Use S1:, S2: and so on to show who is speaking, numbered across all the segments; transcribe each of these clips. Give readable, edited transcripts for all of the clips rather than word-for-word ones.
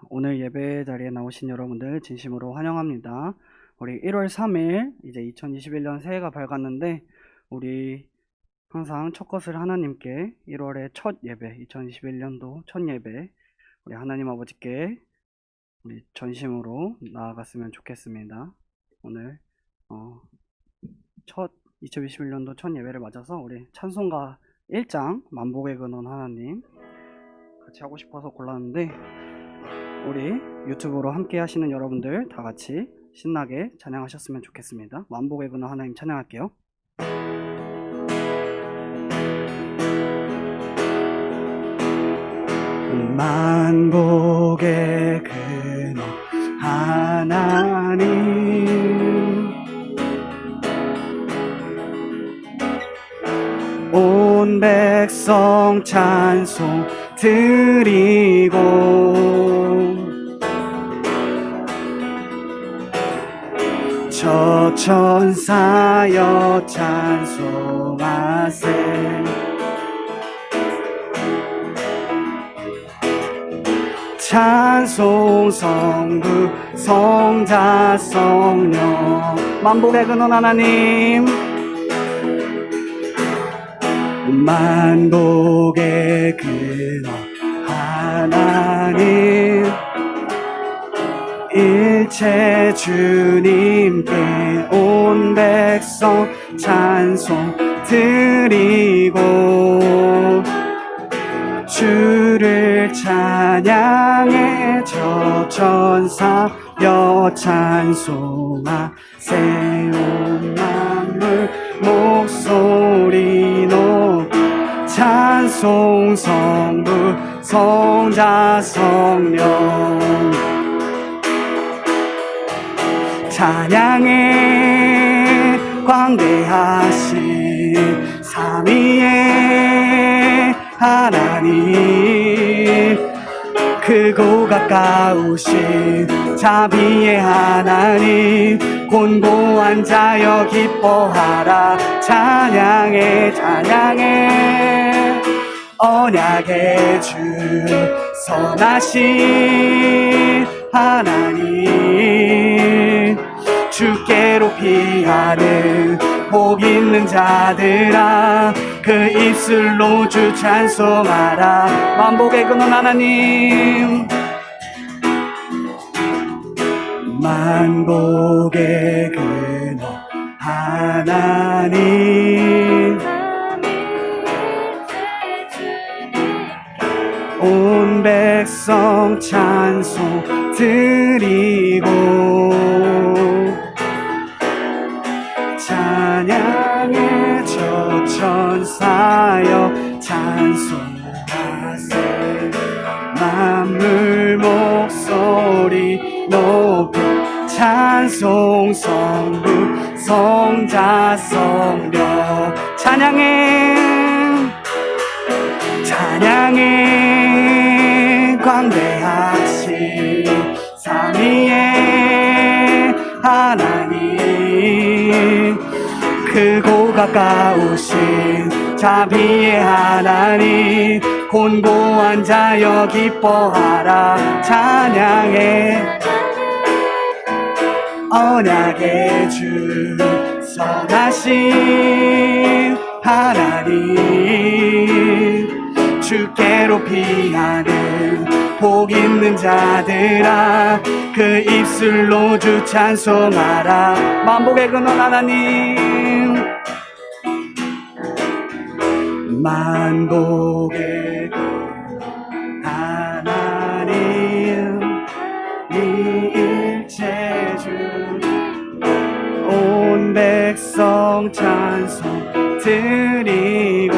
S1: 오늘 예배 자리에 나오신 여러분들 진심으로 환영합니다. 우리 1월 3일 이제 2021년 새해가 밝았는데 우리 항상 첫 것을 하나님께 1월의 첫 예배, 2021년도 첫 예배 우리 하나님 아버지께 우리 전심으로 나아갔으면 좋겠습니다. 오늘 첫 2021년도 첫 예배를 맞아서 우리 찬송가 1장 만복의 근원 하나님 같이 하고 싶어서 골랐는데 우리 유튜브로 함께 하시는 여러분들 다 같이 신나게 찬양하셨으면 좋겠습니다. 만복의 근원 하나님 찬양할게요. 만복의 근원 하나님 온 백성 찬송 드리고 저 천사여 찬송하세 찬송 성부 성자 성령 만복의 근원 하나님 만복의 근원 하나님 일체 주님께 온 백성 찬송 드리고 주를 찬양해 저 천사여 찬송하세 온 만물 목소리 높 찬송 성부 성자 성령 찬양해 광대하신 삼위의 하나님 크고 가까우신 자비의 하나님 곤고한 자여 기뻐하라 찬양해 찬양해 언약의 주 선하신 하나님 주께로 피하는 복 있는 자들아 그 입술로 주 찬송하라 만복의 근원 하나님 만복의 근원 하나님 온 백성 찬송 드리고 찬양해 저 천사여 찬송하세 만물 목소리 높여 찬송 성부 성자 성령 찬양해 찬양해 광대하신 삼위의 하나님 크고 가까우신 자비의 하나님 곤고한 자여 기뻐하라 찬양해 언약의 주 선하신 하나님 주께로 피하는 복 있는 자들아 그 입술로 주 찬송하라 만복의 근원 하나님 만복의 근원 하나님 이 일체 주 온 백성 찬송 드리고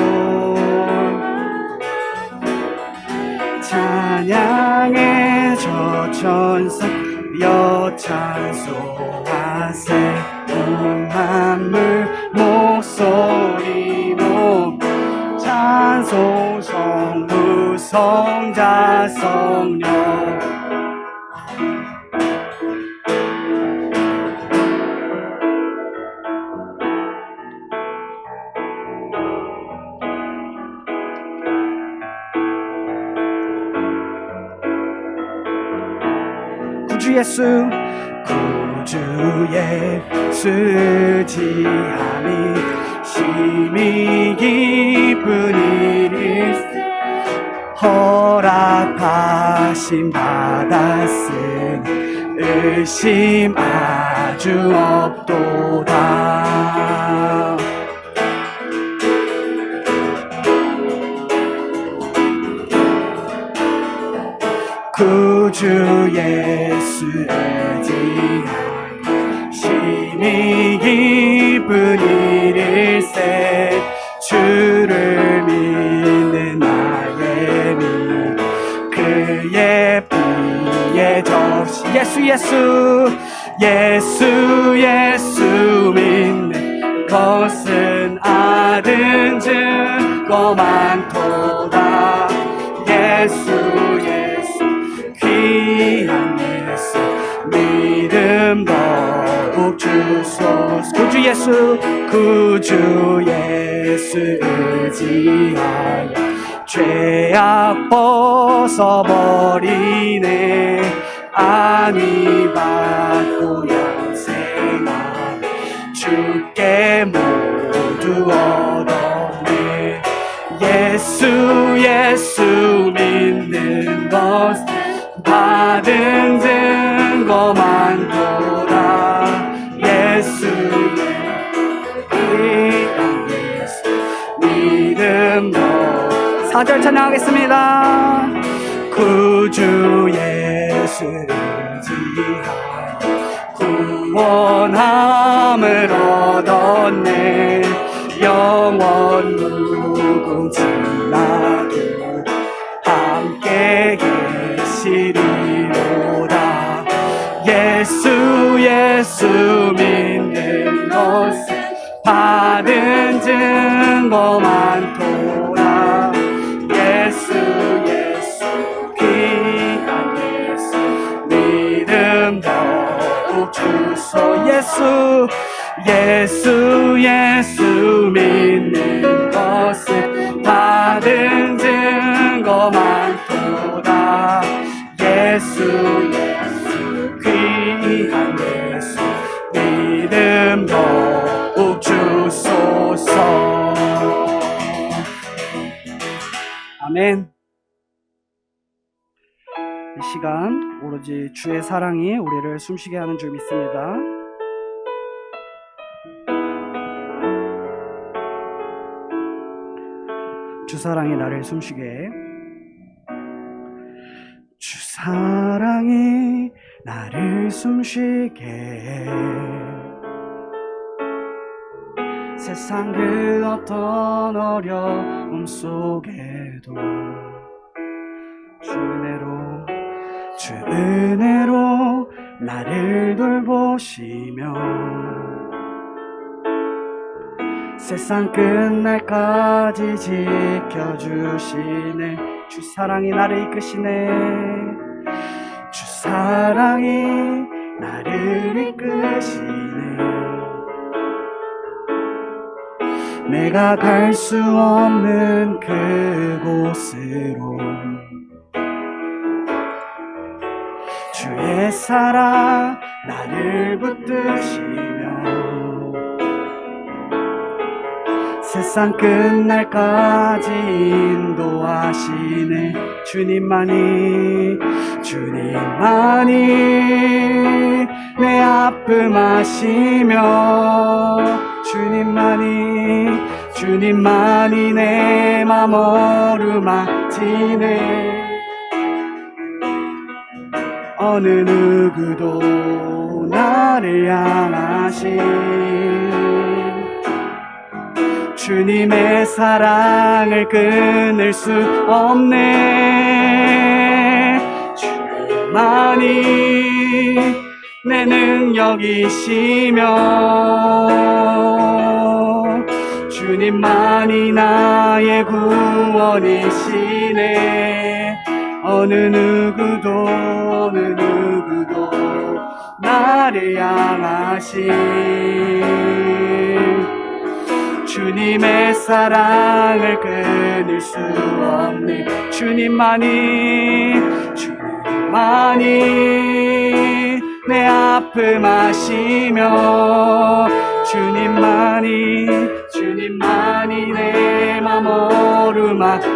S1: 찬양해 저 천사여 찬송하세 온 만물 목소리 높 찬송 성부 성자 성령 구주 예수 구주 예수 의지함이 심히 기쁜 일일세 허락하심 받았으니 의심 아주 없도다. 구주 예수 의지하여 심히 기쁜 일일세 주를 믿는 나의 믿음 그의 피에 접시 예수 예수 믿는 것은 아든 증거 많도다. 예수 귀한 예수 믿음 더욱 주소서. 구주 예수 의지하여 죄악 벗어버리네 안위 받고 영생하며 주께 모두 얻었네. 예수 믿는 것 받은 증거 많도다. 예수의 귀한 예수 믿음 더 4절 찬양하겠습니다. 구주 예수 의지하여 구원함을 얻었네 영원 무궁지나도 함께 계시리로다. 예수 믿는 것은 받은 증거 많도다. 예수 귀한 예수 믿음 더욱 주소. 예수 믿는 것은 받은 증거 많도다. 예수 귀한 예수 믿음 더욱 주소서. 아멘. 이 시간 오로지 주의 사랑이 우리를 숨쉬게 하는 줄 믿습니다. 주 사랑이 나를 숨쉬게 해. 주 사랑이 나를 숨쉬게 해. 세상 그 어떤 어려움 속에도 주 은혜로 나를 돌보시며 세상 끝날까지 지켜주시네. 주 사랑이 나를 이끄시네. 주 사랑이 나를 이끄시네. 내가 갈 수 없는 그곳으로 주의 사랑 나를 붙드시며 세상 끝날까지 인도하시네. 주님만이 내 아픔 아시며 주님만이 내 맘 어루만지네. 어느 누구도 나를 향하신 주님의 사랑을 끊을 수 없네. 주님만이 내 능력이시며 주님만이 나의 구원이시네. 어느 누구도 나를 향하신 주님의 사랑을 끊을 수 없네. 주님만이 내 아픔 아시며 주님만이 내 맘 어루만지네.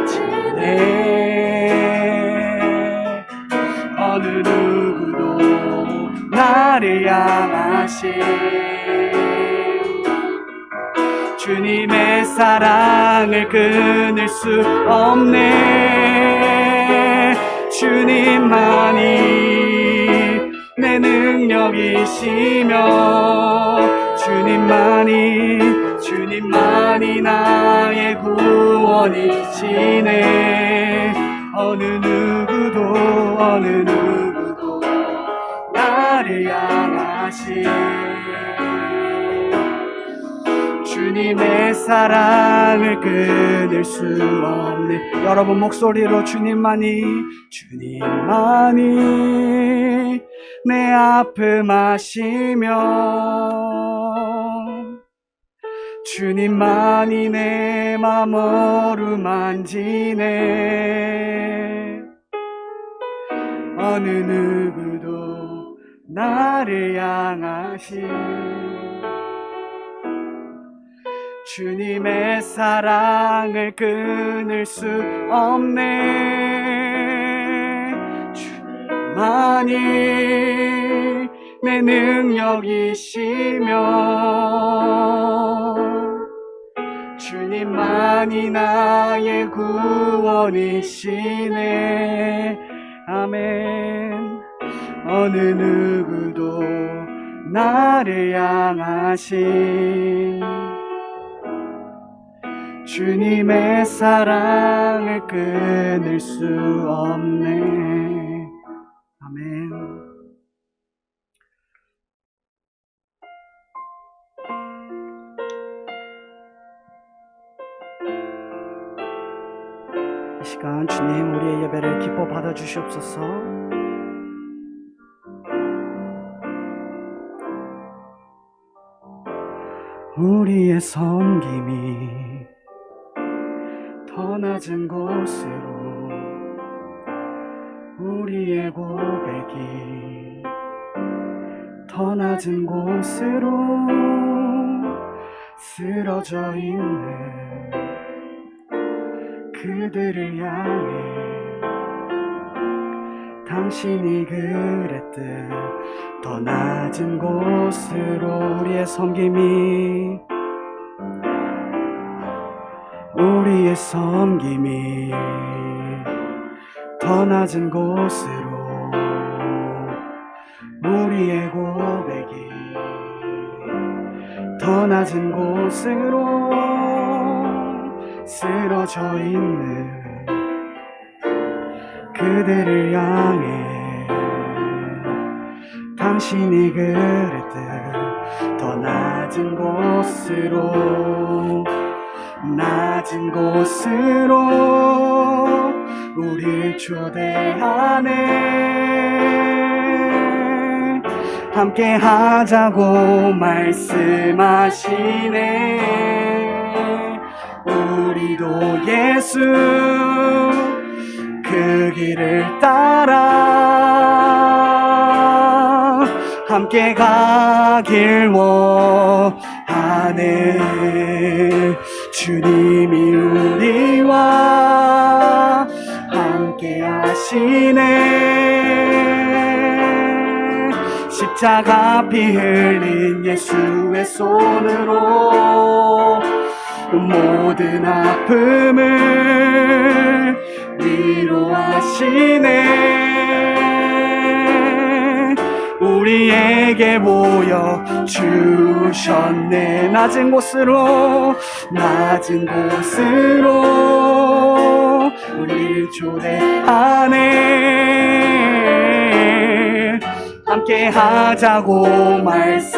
S1: 어느 누구도 나를 향하신 주님의 사랑을 끊을 수 없네. 주님만이 내 능력이시며 주님만이 나의 구원이시네. 어느 누구도 나를 향하신 주님의 사랑을 끊을 수 없네. 여러분 목소리로 주님만이 내 아픔 아시며 주님만이 내 맘 어루만지네. 어느 누구도 나를 향하신 주님의 사랑을 끊을 수 없네. 주님만이 내 능력이시며 주님만이 나의 구원이시네. 아멘. 어느 누구도 나를 향하신 주님의 사랑을 끊을 수 없네. 아멘. 이 시간 주님 우리의 예배를 기뻐 받아주시옵소서. 우리의 섬김이 더 낮은 곳으로, 우리의 고백이 더 낮은 곳으로 쓰러져 있는 그들을 향해 당신이 그랬듯 더 낮은 곳으로 우리의 섬김이 더 낮은 곳으로, 우리의 고백이 더 낮은 곳으로 쓰러져 있는 그들을 향해 당신이 그랬듯 더 낮은 곳으로 우릴 초대하네. 함께 하자고 말씀하시네. 우리도 예수 그 길을 따라 함께 가길 원하네. 주님이 우리와 함께 하시네. 십자가 피 흘린 예수의 손으로 모든 아픔을 위로하시네. 우리에게 보여주셨네. 낮은 곳으로 우리를 초대하네. 함께 하자고 말씀하시네.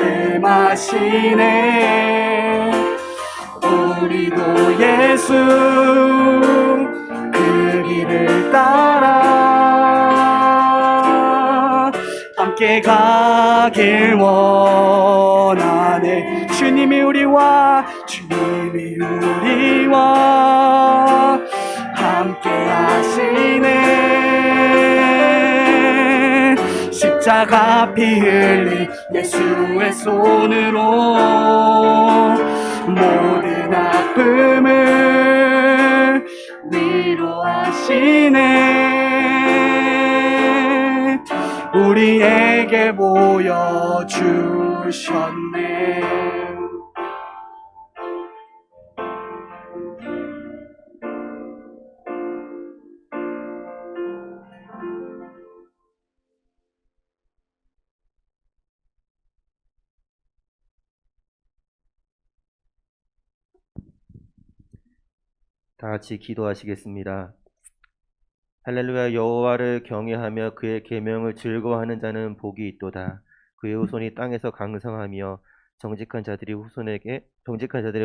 S1: 우리도 예수 그 길을 따라 함께 가길 원하네. 주님이 우리와 함께 하시네. 십자가 피 흘린 예수의 손으로 모든 아픔을 위로하시네. 우리에게 보여주셨네.
S2: 다 같이 기도하시겠습니다. 할렐루야. 여호와를 경외하며 그의 계명을 즐거워하는 자는 복이 있도다. 그의 후손이 땅에서 강성하며 정직한 자들의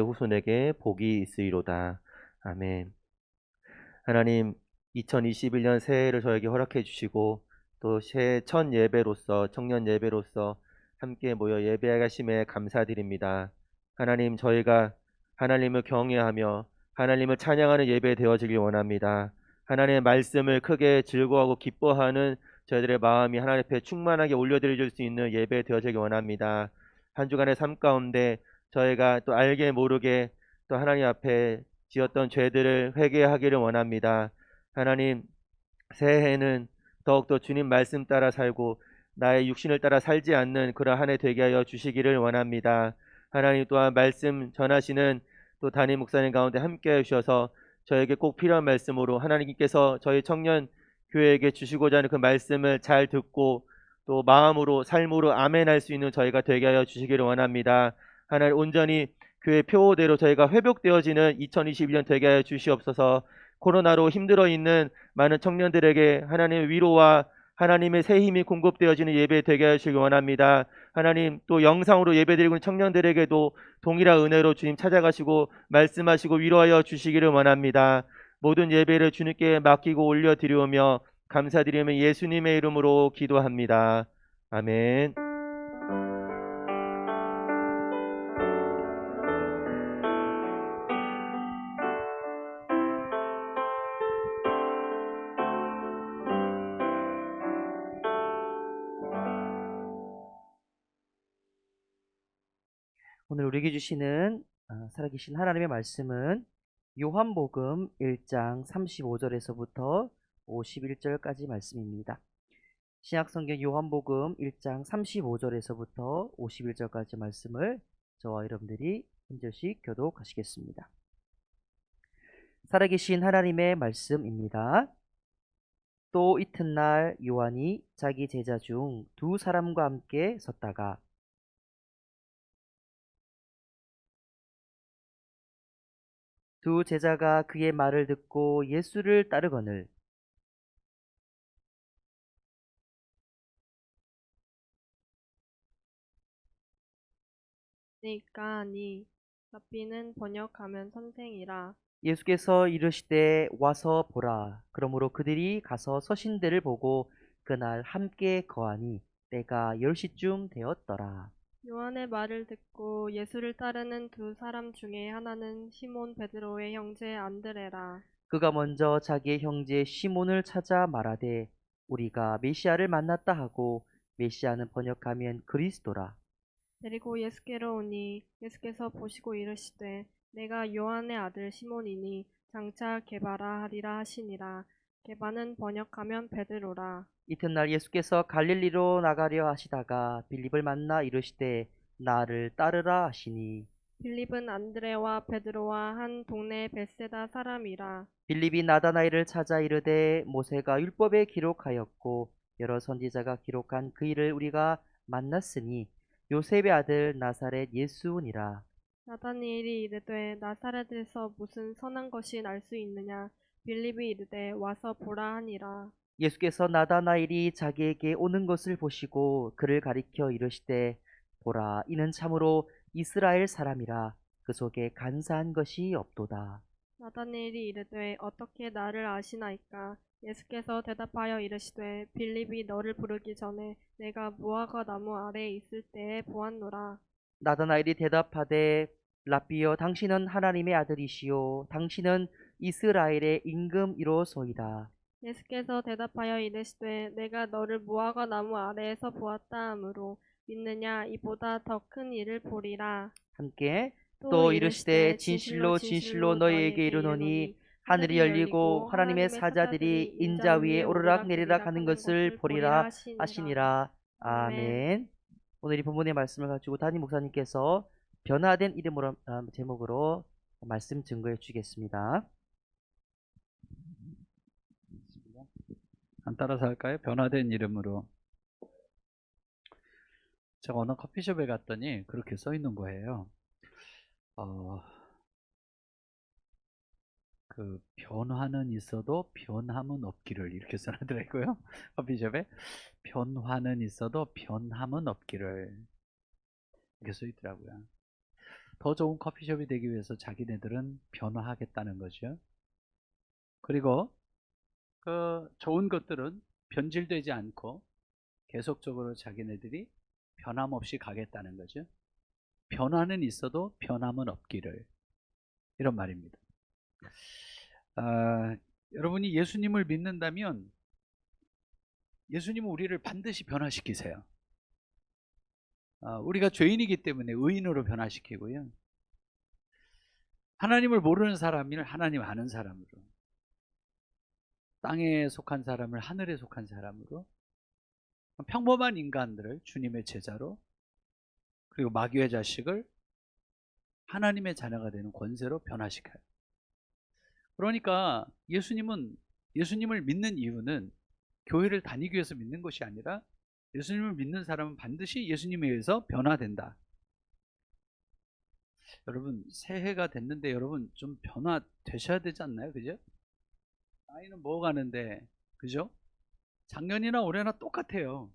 S2: 후손에게 복이 있으리로다. 아멘. 하나님, 2021년 새해를 저에게 허락해 주시고 또 새해 첫 예배로서 청년 예배로서 함께 모여 예배하심에 감사드립니다. 하나님, 저희가 하나님을 경외하며 하나님을 찬양하는 예배 되어지길 원합니다. 하나님의 말씀을 크게 즐거워하고 기뻐하는 저희들의 마음이 하나님 앞에 충만하게 올려드릴 수 있는 예배 되어지길 원합니다. 한 주간의 삶 가운데 저희가 또 알게 모르게 또 하나님 앞에 지었던 죄들을 회개하기를 원합니다. 하나님, 새해에는 더욱더 주님 말씀 따라 살고 나의 육신을 따라 살지 않는 그런 한 해 되게 하여 주시기를 원합니다. 하나님 또한 말씀 전하시는 또 담임 목사님 가운데 함께 해주셔서 저에게 꼭 필요한 말씀으로 하나님께서 저희 청년 교회에게 주시고자 하는 그 말씀을 잘 듣고 또 마음으로 삶으로 아멘할 수 있는 저희가 되게 하여 주시기를 원합니다. 하나님, 온전히 교회 표대로 저희가 회복되어지는 2021년 되게 하여 주시옵소서. 코로나로 힘들어 있는 많은 청년들에게 하나님의 위로와 하나님의 새 힘이 공급되어지는 예배 되게 하시기 원합니다. 하나님, 또 영상으로 예배드리고 있는 청년들에게도 동일한 은혜로 주님 찾아가시고 말씀하시고 위로하여 주시기를 원합니다. 모든 예배를 주님께 맡기고 올려드리오며 감사드리며 예수님의 이름으로 기도합니다. 아멘.
S3: 오늘 우리에게 주시는 살아계신 하나님의 말씀은 요한복음 1장 35절에서부터 51절까지 말씀입니다. 신약성경 요한복음 1장 35절에서부터 51절까지 말씀을 저와 여러분들이 한 절씩 교독하시겠습니다. 살아계신 하나님의 말씀입니다. 또 이튿날 요한이 자기 제자 중 두 사람과 함께 섰다가 두 제자가 그의 말을 듣고 예수를 따르거늘
S4: 니까니 랍비는 번역하면 선생이라.
S3: 예수께서 이르시되 와서 보라. 그러므로 그들이 가서 서신 데를 보고 그날 함께 거하니 때가 10시쯤 되었더라.
S4: 요한의 말을 듣고 예수를 따르는 두 사람 중에 하나는 시몬 베드로의 형제 안드레라.
S3: 그가 먼저 자기의 형제 시몬을 찾아 말하되 우리가 메시아를 만났다 하고 메시아는 번역하면 그리스도라.
S4: 데리고 예수께로 오니 예수께서 보시고 이르시되 내가 요한의 아들 시몬이니 장차 게바라 하리라 하시니라. 게바는 번역하면 베드로라.
S3: 이튿날 예수께서 갈릴리로 나가려 하시다가 빌립을 만나 이르시되 나를 따르라 하시니
S4: 빌립은 안드레와 베드로와 한 동네 벳세다 사람이라.
S3: 빌립이 나다나엘을 찾아 이르되 모세가 율법에 기록하였고 여러 선지자가 기록한 그 일을 우리가 만났으니 요셉의 아들 나사렛 예수니라.
S4: 나다니엘이 이르되 나사렛에서 무슨 선한 것이 날 수 있느냐. 빌립이 이르되 와서 보라 하니라.
S3: 예수께서 나다나엘이 자기에게 오는 것을 보시고 그를 가리켜 이르시되 보라 이는 참으로 이스라엘 사람이라 그 속에 간사한 것이 없도다.
S4: 나다니엘이 이르되 어떻게 나를 아시나이까. 예수께서 대답하여 이르시되 빌립이 너를 부르기 전에 내가 무화과 나무 아래에 있을 때에 보았노라.
S3: 나다나엘이 대답하되 라비여 당신은 하나님의 아들이시요 당신은 이스라엘의 임금이로소이다.
S4: 예수께서 대답하여 이르시되 내가 너를 무화과 나무 아래에서 보았다 하므로 믿느냐? 이보다 더 큰 일을 보리라.
S3: 함께
S4: 또
S3: 또
S4: 이르시되
S3: 이르시되 진실로 진실로 너희에게 이르노니 하늘이 열리고 하나님의 사자들이 인자 위에 오르락 내리락 하는 것을 보리라 하시니라. 아멘. 오늘 이 본문의 말씀을 가지고 담임 목사님께서 변화된 이름으로 제목으로 말씀 증거해 주시겠습니다.
S5: 안 따라서 할까요? 변화된 이름으로. 제가 어느 커피숍에 갔더니 그렇게 써 있는 거예요. 그 변화는 있어도 변함은 없기를, 이렇게 써놨더라고요. 커피숍에 변화는 있어도 변함은 없기를, 이렇게 써 있더라고요. 더 좋은 커피숍이 되기 위해서 자기네들은 변화하겠다는 거죠. 그리고 그 좋은 것들은 변질되지 않고 계속적으로 자기네들이 변함없이 가겠다는 거죠. 변화는 있어도 변함은 없기를, 이런 말입니다. 여러분이 예수님을 믿는다면 예수님은 우리를 반드시 변화시키세요. 우리가 죄인이기 때문에 의인으로 변화시키고요. 하나님을 모르는 사람을 하나님 아는 사람으로, 땅에 속한 사람을 하늘에 속한 사람으로, 평범한 인간들을 주님의 제자로, 그리고 마귀의 자식을 하나님의 자녀가 되는 권세로 변화시켜요. 그러니까 예수님을 믿는 이유는 교회를 다니기 위해서 믿는 것이 아니라 예수님을 믿는 사람은 반드시 예수님에 의해서 변화된다. 여러분, 새해가 됐는데 여러분 좀 변화되셔야 되지 않나요? 그죠? 나이는 먹어가는데, 그죠? 작년이나 올해나 똑같아요.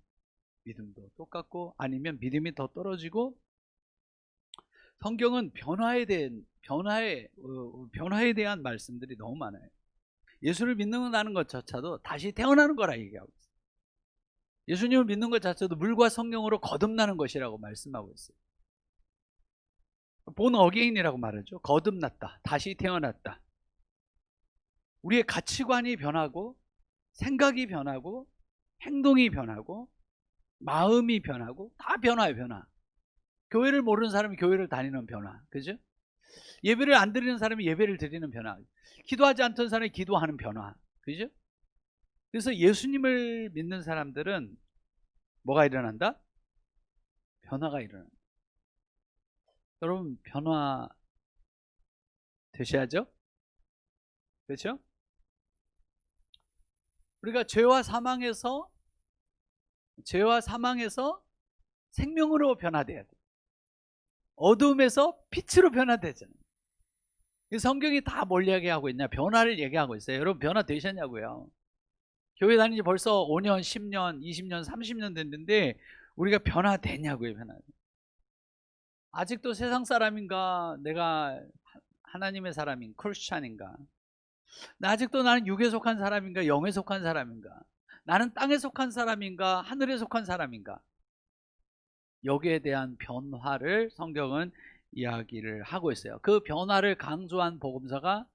S5: 믿음도 똑같고, 아니면 믿음이 더 떨어지고. 성경은 변화에 대한 말씀들이 너무 많아요. 예수를 믿는다는 것 자체도 다시 태어나는 거라 얘기하고 있어요. 예수님을 믿는 것 자체도 물과 성령으로 거듭나는 것이라고 말씀하고 있어요. 본 어게인이라고 말하죠. 거듭났다, 다시 태어났다. 우리의 가치관이 변하고, 생각이 변하고, 행동이 변하고, 마음이 변하고, 다 변화예요. 변화. 교회를 모르는 사람이 교회를 다니는 변화, 그죠? 예배를 안 드리는 사람이 예배를 드리는 변화, 기도하지 않던 사람이 기도하는 변화, 그죠? 그래서 예수님을 믿는 사람들은 뭐가 일어난다? 변화가 일어난다. 여러분, 변화 되셔야죠? 그렇죠? 우리가 죄와 사망에서 생명으로 변화돼야 돼. 어둠에서 빛으로 변화되잖아요. 성경이 다 뭘 얘기하고 있냐? 변화를 얘기하고 있어요. 여러분, 변화 되셨냐고요? 교회 다닌 지 벌써 5년, 10년, 20년, 30년 됐는데 우리가 변화됐냐고요? 아직도 세상 사람인가? 내가 하나님의 사람인 크리스찬인가? 아직도 나는 육에 속한 사람인가? 영에 속한 사람인가? 나는 땅에 속한 사람인가? 하늘에 속한 사람인가? 여기에 대한 변화를 성경은 이야기를 하고 있어요. 그 변화를 강조한 복음서가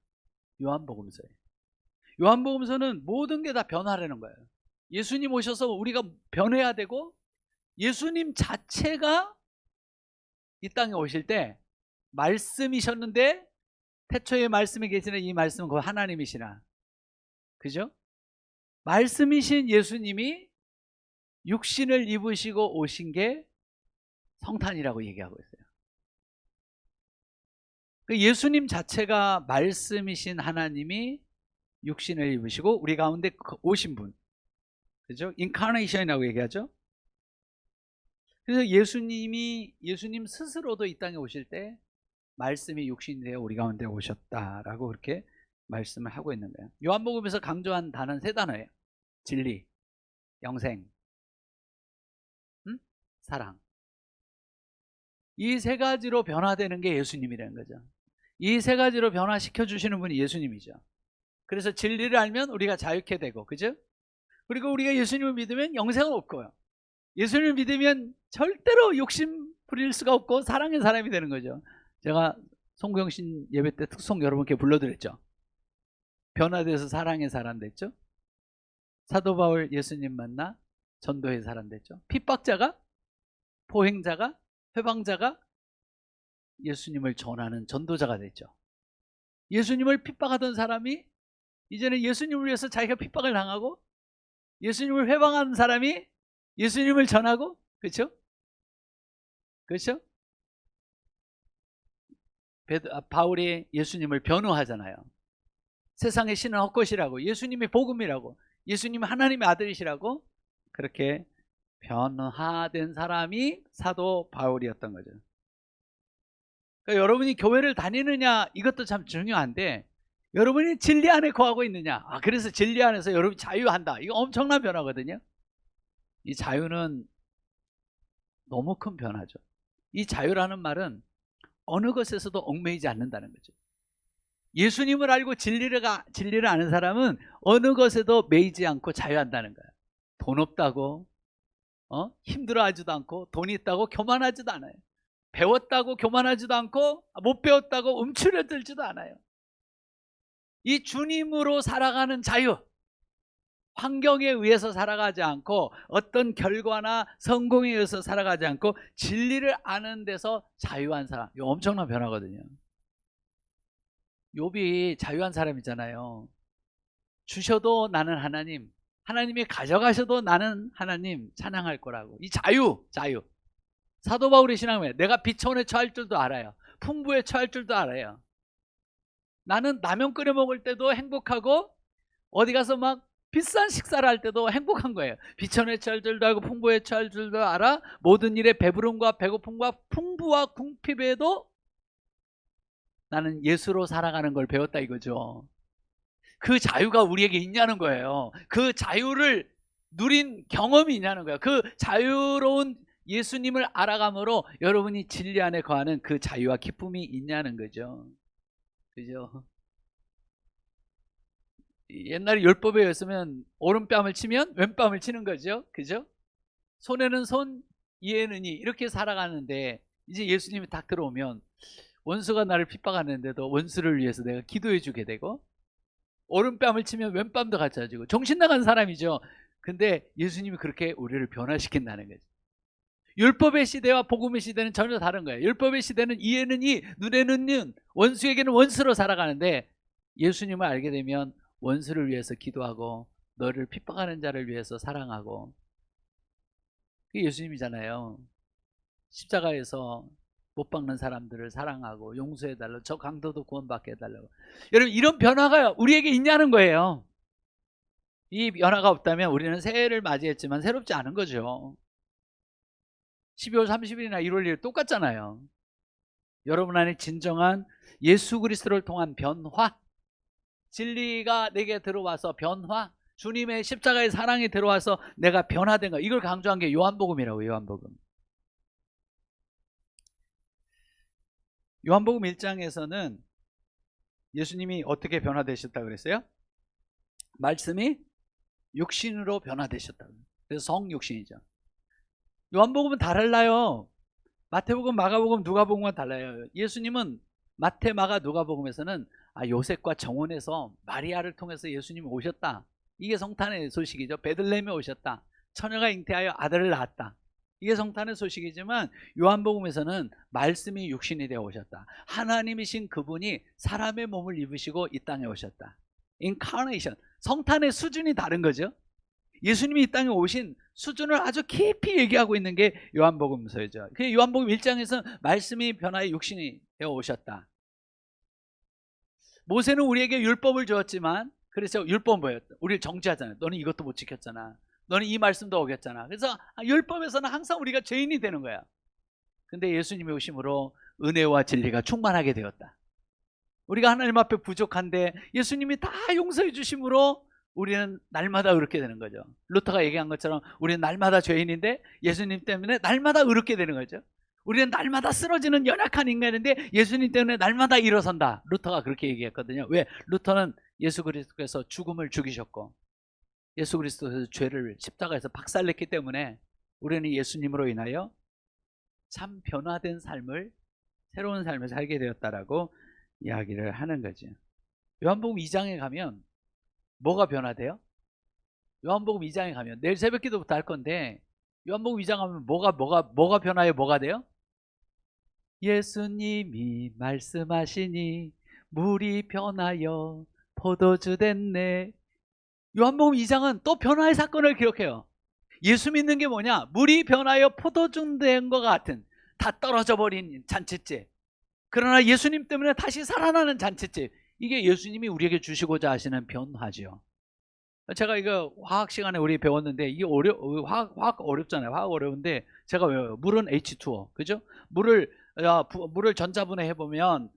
S5: 요한복음서예요. 요한복음서는 모든 게 다 변화라는 거예요. 예수님 오셔서 우리가 변해야 되고, 예수님 자체가 이 땅에 오실 때 말씀이셨는데, 태초에 말씀이 계시는 이 말씀은 그 하나님이시라. 그죠? 말씀이신 예수님이 육신을 입으시고 오신 게 성탄이라고 얘기하고 있어요. 예수님 자체가 말씀이신 하나님이 육신을 입으시고 우리 가운데 오신 분, 그죠? 인카네이션이라고 얘기하죠. 그래서 예수님 스스로도 이 땅에 오실 때 말씀이 육신이 되어 우리 가운데 오셨다라고 그렇게 말씀을 하고 있는 거예요. 요한복음에서 강조한 단어는 세 단어예요. 진리, 영생, 사랑. 이 세 가지로 변화되는 게 예수님이라는 거죠. 이 세 가지로 변화시켜 주시는 분이 예수님이죠. 그래서 진리를 알면 우리가 자유케 되고, 그죠? 그리고 우리가 예수님을 믿으면 영생은 없고요. 예수님을 믿으면 절대로 욕심 부릴 수가 없고 사랑의 사람이 되는 거죠. 제가 송구영신 예배 때 특송 여러분께 불러드렸죠. 변화돼서 사랑의 사람 됐죠. 사도 바울 예수님 만나 전도의 사람 됐죠. 핍박자가, 포행자가, 회방자가 예수님을 전하는 전도자가 됐죠. 예수님을 핍박하던 사람이 이제는 예수님을 위해서 자기가 핍박을 당하고, 예수님을 회방하는 사람이 예수님을 전하고, 그렇죠? 그렇죠? 바울이 예수님을 변호하잖아요. 세상의 신은 헛것이라고, 예수님이 복음이라고, 예수님이 하나님의 아들이시라고 그렇게 변화된 사람이 사도 바울이었던 거죠. 그러니까 여러분이 교회를 다니느냐, 이것도 참 중요한데, 여러분이 진리 안에 거하고 있느냐. 그래서 진리 안에서 여러분이 자유한다. 이거 엄청난 변화거든요. 이 자유는 너무 큰 변화죠. 이 자유라는 말은 어느 것에서도 얽매이지 않는다는 거죠. 예수님을 알고 진리를 아는 사람은 어느 것에도 매이지 않고 자유한다는 거예요. 돈 없다고 힘들어하지도 않고, 돈 있다고 교만하지도 않아요. 배웠다고 교만하지도 않고, 못 배웠다고 움츠러들지도 않아요. 이 주님으로 살아가는 자유, 환경에 의해서 살아가지 않고, 어떤 결과나 성공에 의해서 살아가지 않고 진리를 아는 데서 자유한 사람, 이거 엄청난 변화거든요. 욥이 자유한 사람이잖아요. 주셔도 나는 하나님, 하나님이 가져가셔도 나는 하나님 찬양할 거라고. 이 자유. 사도 바울의 신앙은 내가 비천에 처할 줄도 알아요. 풍부에 처할 줄도 알아요. 나는 라면 끓여 먹을 때도 행복하고, 어디 가서 막 비싼 식사를 할 때도 행복한 거예요. 비천에 처할 줄도 알고 풍부에 처할 줄도 알아. 모든 일에 배부름과 배고픔과 풍부와 궁핍에도 나는 예수로 살아가는 걸 배웠다 이거죠. 그 자유가 우리에게 있냐는 거예요. 그 자유를 누린 경험이 있냐는 거예요. 그 자유로운 예수님을 알아감으로 여러분이 진리 안에 거하는 그 자유와 기쁨이 있냐는 거죠. 그죠? 옛날에 율법에 의했으면 오른뺨을 치면 왼뺨을 치는 거죠. 그죠? 손에는 손, 이에는 이, 이렇게 살아가는데, 이제 예수님이 딱 들어오면 원수가 나를 핍박하는데도 원수를 위해서 내가 기도해 주게 되고, 오른뺨을 치면 왼뺨도 갖춰지고, 정신 나간 사람이죠. 근데 예수님이 그렇게 우리를 변화시킨다는 거죠. 율법의 시대와 복음의 시대는 전혀 다른 거예요. 율법의 시대는 이에는 이, 눈에는 눈, 원수에게는 원수로 살아가는데, 예수님을 알게 되면 원수를 위해서 기도하고, 너를 핍박하는 자를 위해서 사랑하고, 그게 예수님이잖아요. 십자가에서 못 박는 사람들을 사랑하고 용서해달라고, 저 강도도 구원받게 해달라고. 여러분, 이런 변화가 우리에게 있냐는 거예요. 이 변화가 없다면 우리는 새해를 맞이했지만 새롭지 않은 거죠. 12월 30일이나 1월 1일 똑같잖아요. 여러분 안에 진정한 예수 그리스도를 통한 변화, 진리가 내게 들어와서 변화, 주님의 십자가의 사랑이 들어와서 내가 변화된 거, 이걸 강조한 게 요한복음이라고. 요한복음 1장에서는 예수님이 어떻게 변화되셨다고 그랬어요? 말씀이 육신으로 변화되셨다고. 그래서 성육신이죠. 요한복음은 달라요. 마태복음, 마가복음, 누가복음과 달라요. 예수님은 마태, 마가, 누가복음에서는 요셉과 정원에서 마리아를 통해서 예수님이 오셨다. 이게 성탄의 소식이죠. 베들레헴에 오셨다. 처녀가 잉태하여 아들을 낳았다. 이게 성탄의 소식이지만, 요한복음에서는 말씀이 육신이 되어 오셨다. 하나님이신 그분이 사람의 몸을 입으시고 이 땅에 오셨다. 인카네이션. 성탄의 수준이 다른 거죠. 예수님이 이 땅에 오신 수준을 아주 깊이 얘기하고 있는 게 요한복음서죠. 그 요한복음 1장에서 말씀이 변화의 육신이 되어 오셨다. 모세는 우리에게 율법을 주었지만, 그래서 율법은 뭐였다? 우리를 정죄하잖아요. 너는 이것도 못 지켰잖아. 너는 이 말씀도 어겼잖아. 그래서 율법에서는 항상 우리가 죄인이 되는 거야. 근데 예수님이 오심으로 은혜와 진리가 충만하게 되었다. 우리가 하나님 앞에 부족한데 예수님이 다 용서해 주심으로 우리는 날마다 의롭게 되는 거죠. 루터가 얘기한 것처럼 우리는 날마다 죄인인데 예수님 때문에 날마다 의롭게 되는 거죠. 우리는 날마다 쓰러지는 연약한 인간인데 예수님 때문에 날마다 일어선다. 루터가 그렇게 얘기했거든요. 왜? 루터는 예수 그리스도께서 죽음을 죽이셨고 예수 그리스도께서 죄를 십자가에서 박살냈기 때문에 우리는 예수님으로 인하여 참 변화된 삶을, 새로운 삶을 살게 되었다라고 이야기를 하는 거죠. 요한복음 2장에 가면 뭐가 변화돼요? 요한복음 2장에 가면 내일 새벽기도부터 할 건데 요한복음 2장 가면 뭐가 변화해요? 뭐가 돼요? 예수님이 말씀하시니 물이 변하여 포도주 됐네. 요한복음 2장은 또 변화의 사건을 기록해요. 예수 믿는 게 뭐냐? 물이 변하여 포도주 된 것 같은 다 떨어져 버린 잔치집. 그러나 예수님 때문에 다시 살아나는 잔치집. 이게 예수님이 우리에게 주시고자 하시는 변화죠. 제가 이거 화학 시간에 우리 배웠는데 이게 화학 어렵잖아요. 화학 어려운데 제가 외워요. 물은 H2O, 그죠? 물을 전자분해 해보면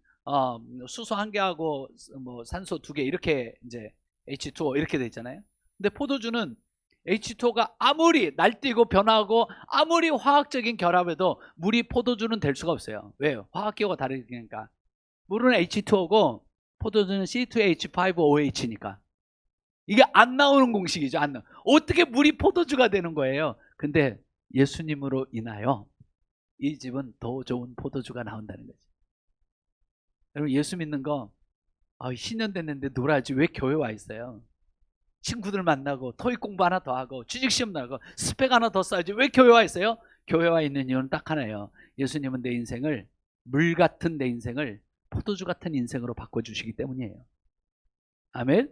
S5: 수소 한 개하고 뭐 산소 두 개 이렇게 이제 H2O 이렇게 돼 있잖아요. 근데 포도주는 H2O가 아무리 날뛰고 변하고 아무리 화학적인 결합에도 물이 포도주는 될 수가 없어요. 왜요? 화학기호가 다르니까. 물은 H2O고 포도주는 C2H5OH니까. 이게 안 나오는 공식이죠. 안 나와. 어떻게 물이 포도주가 되는 거예요? 근데 예수님으로 인하여 이 집은 더 좋은 포도주가 나온다는 거죠. 여러분 예수 믿는 거 신년 됐는데 놀아야지 왜 교회 와 있어요? 친구들 만나고 토익 공부 하나 더 하고 취직시험 나고 스펙 하나 더 쌓아야지 왜 교회 와 있어요? 교회 와 있는 이유는 딱 하나예요. 예수님은 내 인생을 물 같은 내 인생을 포도주 같은 인생으로 바꿔주시기 때문이에요. 아멘.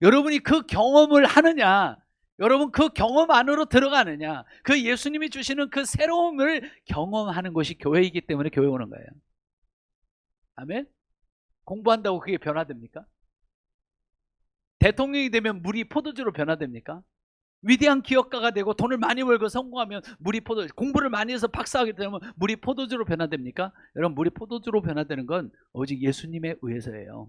S5: 여러분이 그 경험을 하느냐, 여러분 그 경험 안으로 들어가느냐, 그 예수님이 주시는 그 새로움을 경험하는 것이 교회이기 때문에 교회 오는 거예요. 아멘. 공부한다고 그게 변화됩니까? 대통령이 되면 물이 포도주로 변화됩니까? 위대한 기업가가 되고 돈을 많이 벌고 성공하면 물이 포도주, 공부를 많이 해서 박사하게 되면 물이 포도주로 변화됩니까? 여러분 물이 포도주로 변화되는 건 오직 예수님에 의해서예요.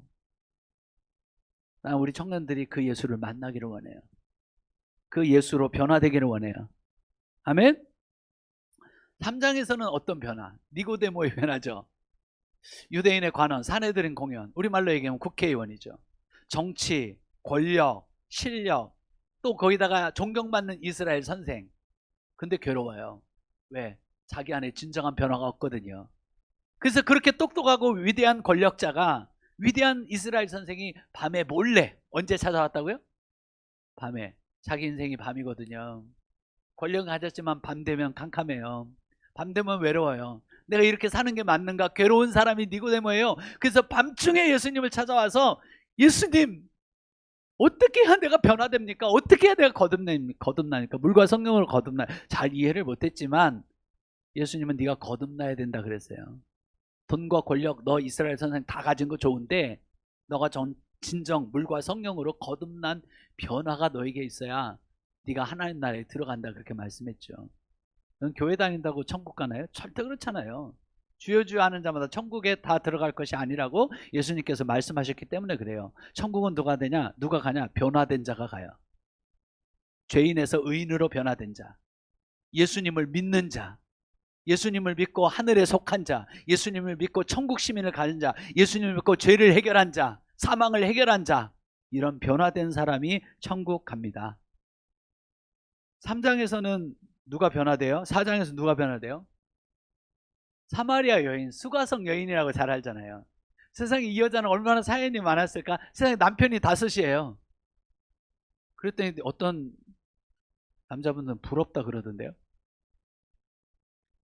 S5: 우리 청년들이 그 예수를 만나기를 원해요. 그 예수로 변화되기를 원해요. 아멘? 3장에서는 어떤 변화? 니고데모의 변화죠. 유대인의 관원, 사내들인 공연, 우리말로 얘기하면 국회의원이죠. 정치, 권력, 실력, 또 거기다가 존경받는 이스라엘 선생. 근데 괴로워요. 왜? 자기 안에 진정한 변화가 없거든요. 그래서 그렇게 똑똑하고 위대한 권력자가, 위대한 이스라엘 선생이 밤에 몰래, 언제 찾아왔다고요? 밤에. 자기 인생이 밤이거든요. 권력은 가졌지만 밤 되면 캄캄해요. 밤 되면 외로워요. 내가 이렇게 사는 게 맞는가? 괴로운 사람이 니고데모예요. 그래서 밤중에 예수님을 찾아와서 예수님 어떻게 해야 내가 변화됩니까? 어떻게 해야 내가 거듭나니까? 물과 성령을 거듭나. 잘 이해를 못했지만 예수님은 네가 거듭나야 된다 그랬어요. 돈과 권력 너 이스라엘 선생 다 가진 거 좋은데 너가 진정 물과 성령으로 거듭난 변화가 너에게 있어야 네가 하나님 나라에 들어간다 그렇게 말씀했죠. 넌 교회 다닌다고 천국 가나요? 절대 그렇잖아요. 주여 주여 하는 자마다 천국에 다 들어갈 것이 아니라고 예수님께서 말씀하셨기 때문에 그래요. 천국은 누가 되냐? 누가 가냐? 변화된 자가 가요. 죄인에서 의인으로 변화된 자, 예수님을 믿는 자, 예수님을 믿고 하늘에 속한 자, 예수님을 믿고 천국 시민을 가진 자, 예수님을 믿고 죄를 해결한 자, 사망을 해결한 자, 이런 변화된 사람이 천국 갑니다. 3장에서는 누가 변화돼요? 4장에서 누가 변화돼요? 사마리아 여인, 수가성 여인이라고 잘 알잖아요. 세상에 이 여자는 얼마나 사연이 많았을까? 세상에 남편이 5이에요. 그랬더니 어떤 남자분들은 부럽다 그러던데요.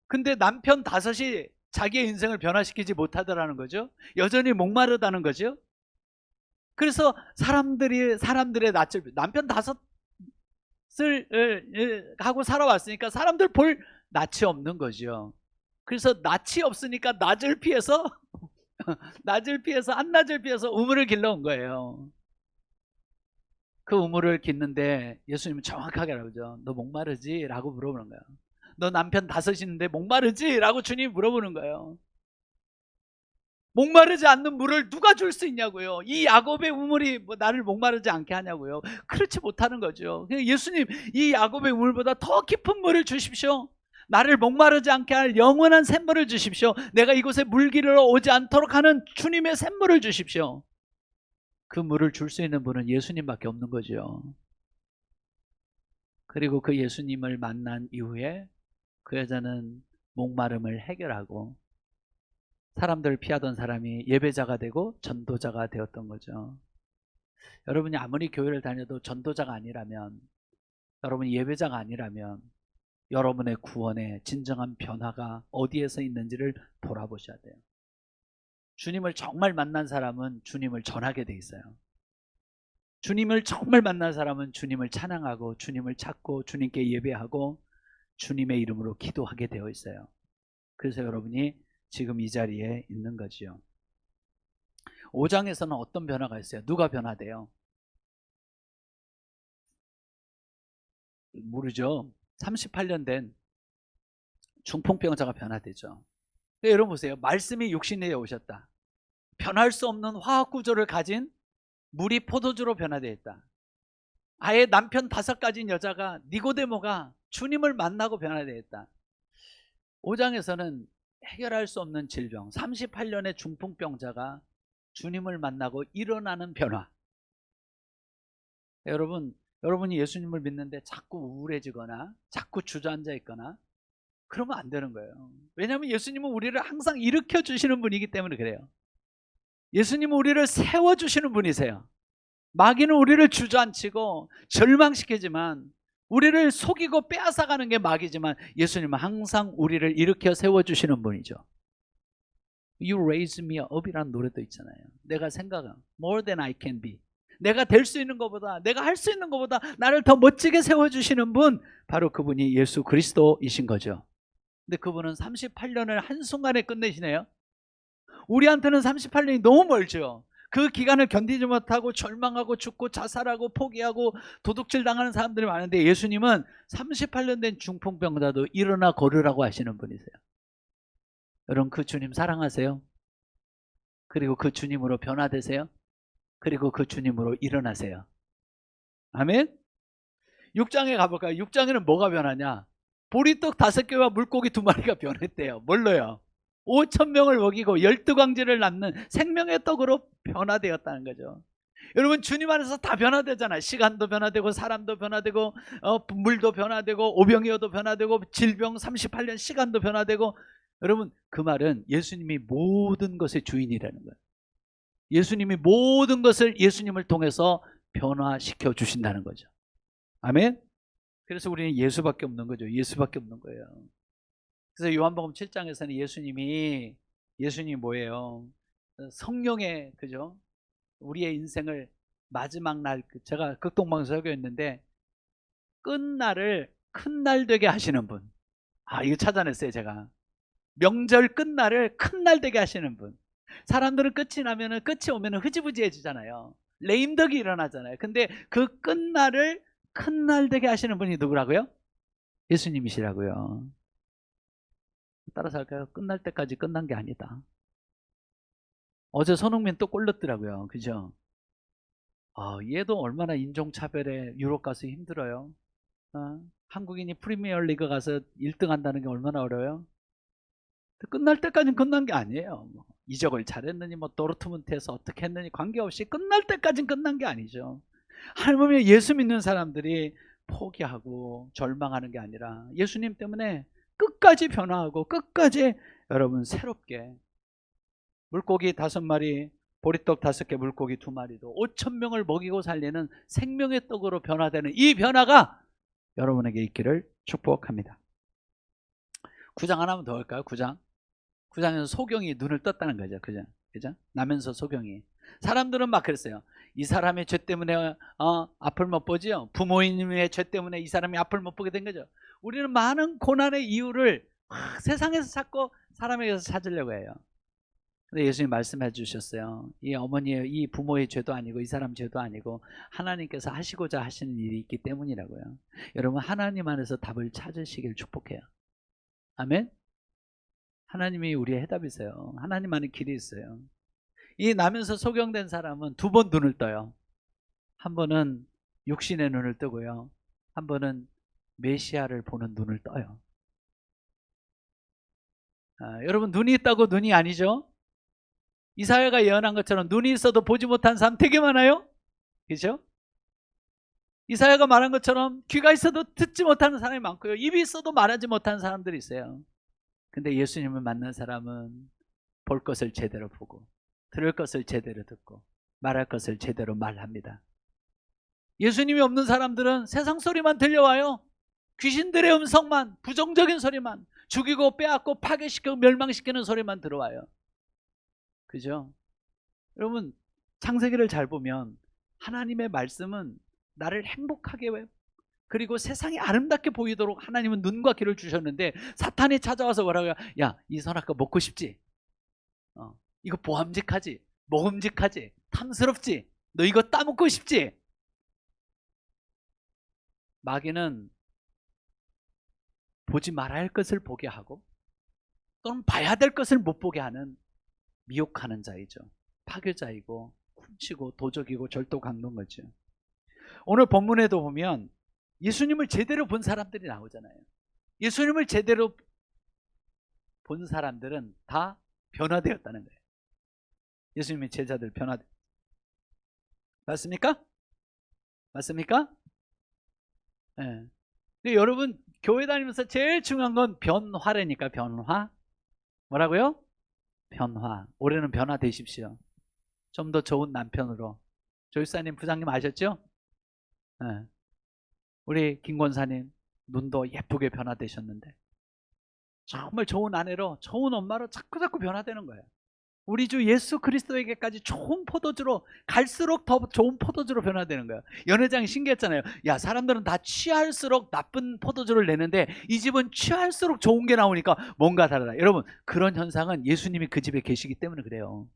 S5: 근데 남편 5이 자기의 인생을 변화시키지 못하더라는 거죠. 여전히 목마르다는 거죠. 그래서 사람들의 낯을, 남편 5을 하고 살아왔으니까 사람들 볼 낯이 없는 거죠. 그래서 낯이 없으니까 낮을 피해서 한낮을 피해서 우물을 길러온 거예요. 그 우물을 깃는데 예수님은 정확하게 알죠. 너 목마르지? 라고 물어보는 거예요. 너 남편 5인데 목마르지? 라고 주님이 물어보는 거예요. 목마르지 않는 물을 누가 줄 수 있냐고요. 이 야곱의 우물이 나를 목마르지 않게 하냐고요. 그렇지 못하는 거죠. 예수님 이 야곱의 우물보다 더 깊은 물을 주십시오. 나를 목마르지 않게 할 영원한 샘물을 주십시오. 내가 이곳에 물기르러 오지 않도록 하는 주님의 샘물을 주십시오. 그 물을 줄 수 있는 분은 예수님밖에 없는 거죠. 그리고 그 예수님을 만난 이후에 그 여자는 목마름을 해결하고 사람들을 피하던 사람이 예배자가 되고 전도자가 되었던 거죠. 여러분이 아무리 교회를 다녀도 전도자가 아니라면, 여러분이 예배자가 아니라면 여러분의 구원의 진정한 변화가 어디에서 있는지를 돌아보셔야 돼요. 주님을 정말 만난 사람은 주님을 전하게 돼 있어요. 주님을 정말 만난 사람은 주님을 찬양하고 주님을 찾고 주님께 예배하고 주님의 이름으로 기도하게 되어 있어요. 그래서 여러분이 지금 이 자리에 있는 거지요. 5장에서는 어떤 변화가 있어요? 누가 변화돼요? 모르죠. 38년 된 중풍병자가 변화되죠. 여러분 보세요. 말씀이 육신에 오셨다. 변할 수 없는 화학 구조를 가진 물이 포도주로 변화되어 있다. 아예 남편 5가지인 여자가 니고데모가 주님을 만나고 변화되어 있다. 5장에서는 해결할 수 없는 질병, 38년의 중풍병자가 주님을 만나고 일어나는 변화. 여러분이 예수님을 믿는데 자꾸 우울해지거나 자꾸 주저앉아 있거나 그러면 안 되는 거예요. 왜냐하면 예수님은 우리를 항상 일으켜 주시는 분이기 때문에 그래요. 예수님은 우리를 세워주시는 분이세요. 마귀는 우리를 주저앉히고 절망시키지만, 우리를 속이고 빼앗아가는 게 마귀지만, 예수님은 항상 우리를 일으켜 세워주시는 분이죠. You raise me up이라는 노래도 있잖아요. 내가 생각한 more than I can be, 내가 될 수 있는 것보다, 내가 할 수 있는 것보다 나를 더 멋지게 세워주시는 분, 바로 그분이 예수 그리스도이신 거죠. 근데 그분은 38년을 한순간에 끝내시네요. 우리한테는 38년이 너무 멀죠. 그 기간을 견디지 못하고 절망하고 죽고 자살하고 포기하고 도둑질 당하는 사람들이 많은데, 예수님은 38년 된 중풍병자도 일어나 걸으라고 하시는 분이세요. 여러분, 그 주님 사랑하세요? 그리고 그 주님으로 변화되세요? 그리고 그 주님으로 일어나세요. 아멘? 6장에 가볼까요? 6장에는 뭐가 변하냐? 보리떡 5개와 물고기 2마리가 변했대요. 뭘로요? 5,000명을 먹이고 12광지를 낳는 생명의 떡으로 변화되었다는 거죠. 여러분, 주님 안에서 다 변화되잖아요. 시간도 변화되고 사람도 변화되고 물도 변화되고 오병이어도 변화되고 질병 38년 시간도 변화되고. 여러분, 그 말은 예수님이 모든 것의 주인이라는 거예요. 예수님이 모든 것을 예수님을 통해서 변화시켜 주신다는 거죠. 아멘? 그래서 우리는 예수밖에 없는 거죠. 예수밖에 없는 거예요. 그래서 요한복음 7장에서는 예수님이 뭐예요? 성령의, 그죠? 우리의 인생을 마지막 날, 제가 극동방송 설교했는데, 끝날을 큰 날 되게 하시는 분. 이거 찾아냈어요, 제가. 명절 끝날을 큰 날 되게 하시는 분. 사람들은 끝이 오면은 흐지부지해지잖아요. 레임덕이 일어나잖아요. 근데 그 끝날을 큰 날 되게 하시는 분이 누구라고요? 예수님이시라고요. 따라서 할까요? 끝날 때까지 끝난 게 아니다. 어제 손흥민 또 골 넣었더라고요. 그죠? 얘도 얼마나 인종차별에 유럽 가서 힘들어요. 한국인이 프리미어리그 가서 1등 한다는 게 얼마나 어려워요? 끝날 때까지는 끝난 게 아니에요. 이적을 잘했느니 도르트문트에서 어떻게 했느니 관계없이 끝날 때까지는 끝난 게 아니죠. 하나님의 예수 믿는 사람들이 포기하고 절망하는 게 아니라 예수님 때문에 끝까지 변화하고 끝까지 여러분 새롭게, 물고기 5마리, 보리떡 5개, 물고기 2마리도 5,000명을 먹이고 살리는 생명의 떡으로 변화되는 이 변화가 여러분에게 있기를 축복합니다. 9장 하나만 더 할까요? 9장에서 소경이 눈을 떴다는 거죠. 그죠? 나면서 소경이. 사람들은 막 그랬어요. 이 사람의 죄 때문에 앞을 못 보지요. 부모님의 죄 때문에 이 사람이 앞을 못 보게 된 거죠. 우리는 많은 고난의 이유를 세상에서 찾고 사람에게서 찾으려고 해요. 근데 예수님 말씀해 주셨어요. 이 어머니의, 이 부모의 죄도 아니고 이 사람 죄도 아니고 하나님께서 하시고자 하시는 일이 있기 때문이라고요. 여러분, 하나님 안에서 답을 찾으시길 축복해요. 아멘? 하나님이 우리의 해답이세요. 하나님 안에 길이 있어요. 이 나면서 소경된 사람은 2번 눈을 떠요. 한 번은 육신의 눈을 뜨고요. 한 번은 메시아를 보는 눈을 떠요. 여러분, 눈이 있다고 눈이 아니죠? 이사야가 예언한 것처럼 눈이 있어도 보지 못한 사람 되게 많아요. 그렇죠? 이사야가 말한 것처럼 귀가 있어도 듣지 못하는 사람이 많고요. 입이 있어도 말하지 못하는 사람들이 있어요. 근데 예수님을 만난 사람은 볼 것을 제대로 보고 들을 것을 제대로 듣고 말할 것을 제대로 말합니다. 예수님이 없는 사람들은 세상 소리만 들려와요. 귀신들의 음성만, 부정적인 소리만, 죽이고 빼앗고 파괴시키고 멸망시키는 소리만 들어와요. 그죠? 여러분, 창세기를 잘 보면 하나님의 말씀은 나를 행복하게 왜, 그리고 세상이 아름답게 보이도록 하나님은 눈과 귀를 주셨는데 사탄이 찾아와서 뭐라고요? 야, 이 선악과 먹고 싶지? 이거 보암직하지? 먹음직하지? 탐스럽지? 너 이거 따먹고 싶지? 마귀는 보지 말아야 할 것을 보게 하고 또는 봐야 될 것을 못 보게 하는 미혹하는 자이죠. 파괴자이고 훔치고 도적이고 절도강도인 거죠. 오늘 본문에도 보면 예수님을 제대로 본 사람들이 나오잖아요. 예수님을 제대로 본 사람들은 다 변화되었다는 거예요. 예수님의 제자들 변화돼. 맞습니까? 맞습니까? 예. 근데 여러분 교회 다니면서 제일 중요한 건 변화라니까. 변화. 뭐라고요? 변화. 올해는 변화되십시오. 좀 더 좋은 남편으로. 조일사님 부장님 아셨죠? 예. 우리 김권사님 눈도 예쁘게 변화되셨는데 정말 좋은 아내로 좋은 엄마로 자꾸 변화되는 거예요. 우리 주 예수 그리스도에게까지 좋은 포도주로 갈수록 더 좋은 포도주로 변화되는 거예요. 연회장이 신기했잖아요. 야, 사람들은 다 취할수록 나쁜 포도주를 내는데 이 집은 취할수록 좋은 게 나오니까 뭔가 다르다. 여러분, 그런 현상은 예수님이 그 집에 계시기 때문에 그래요.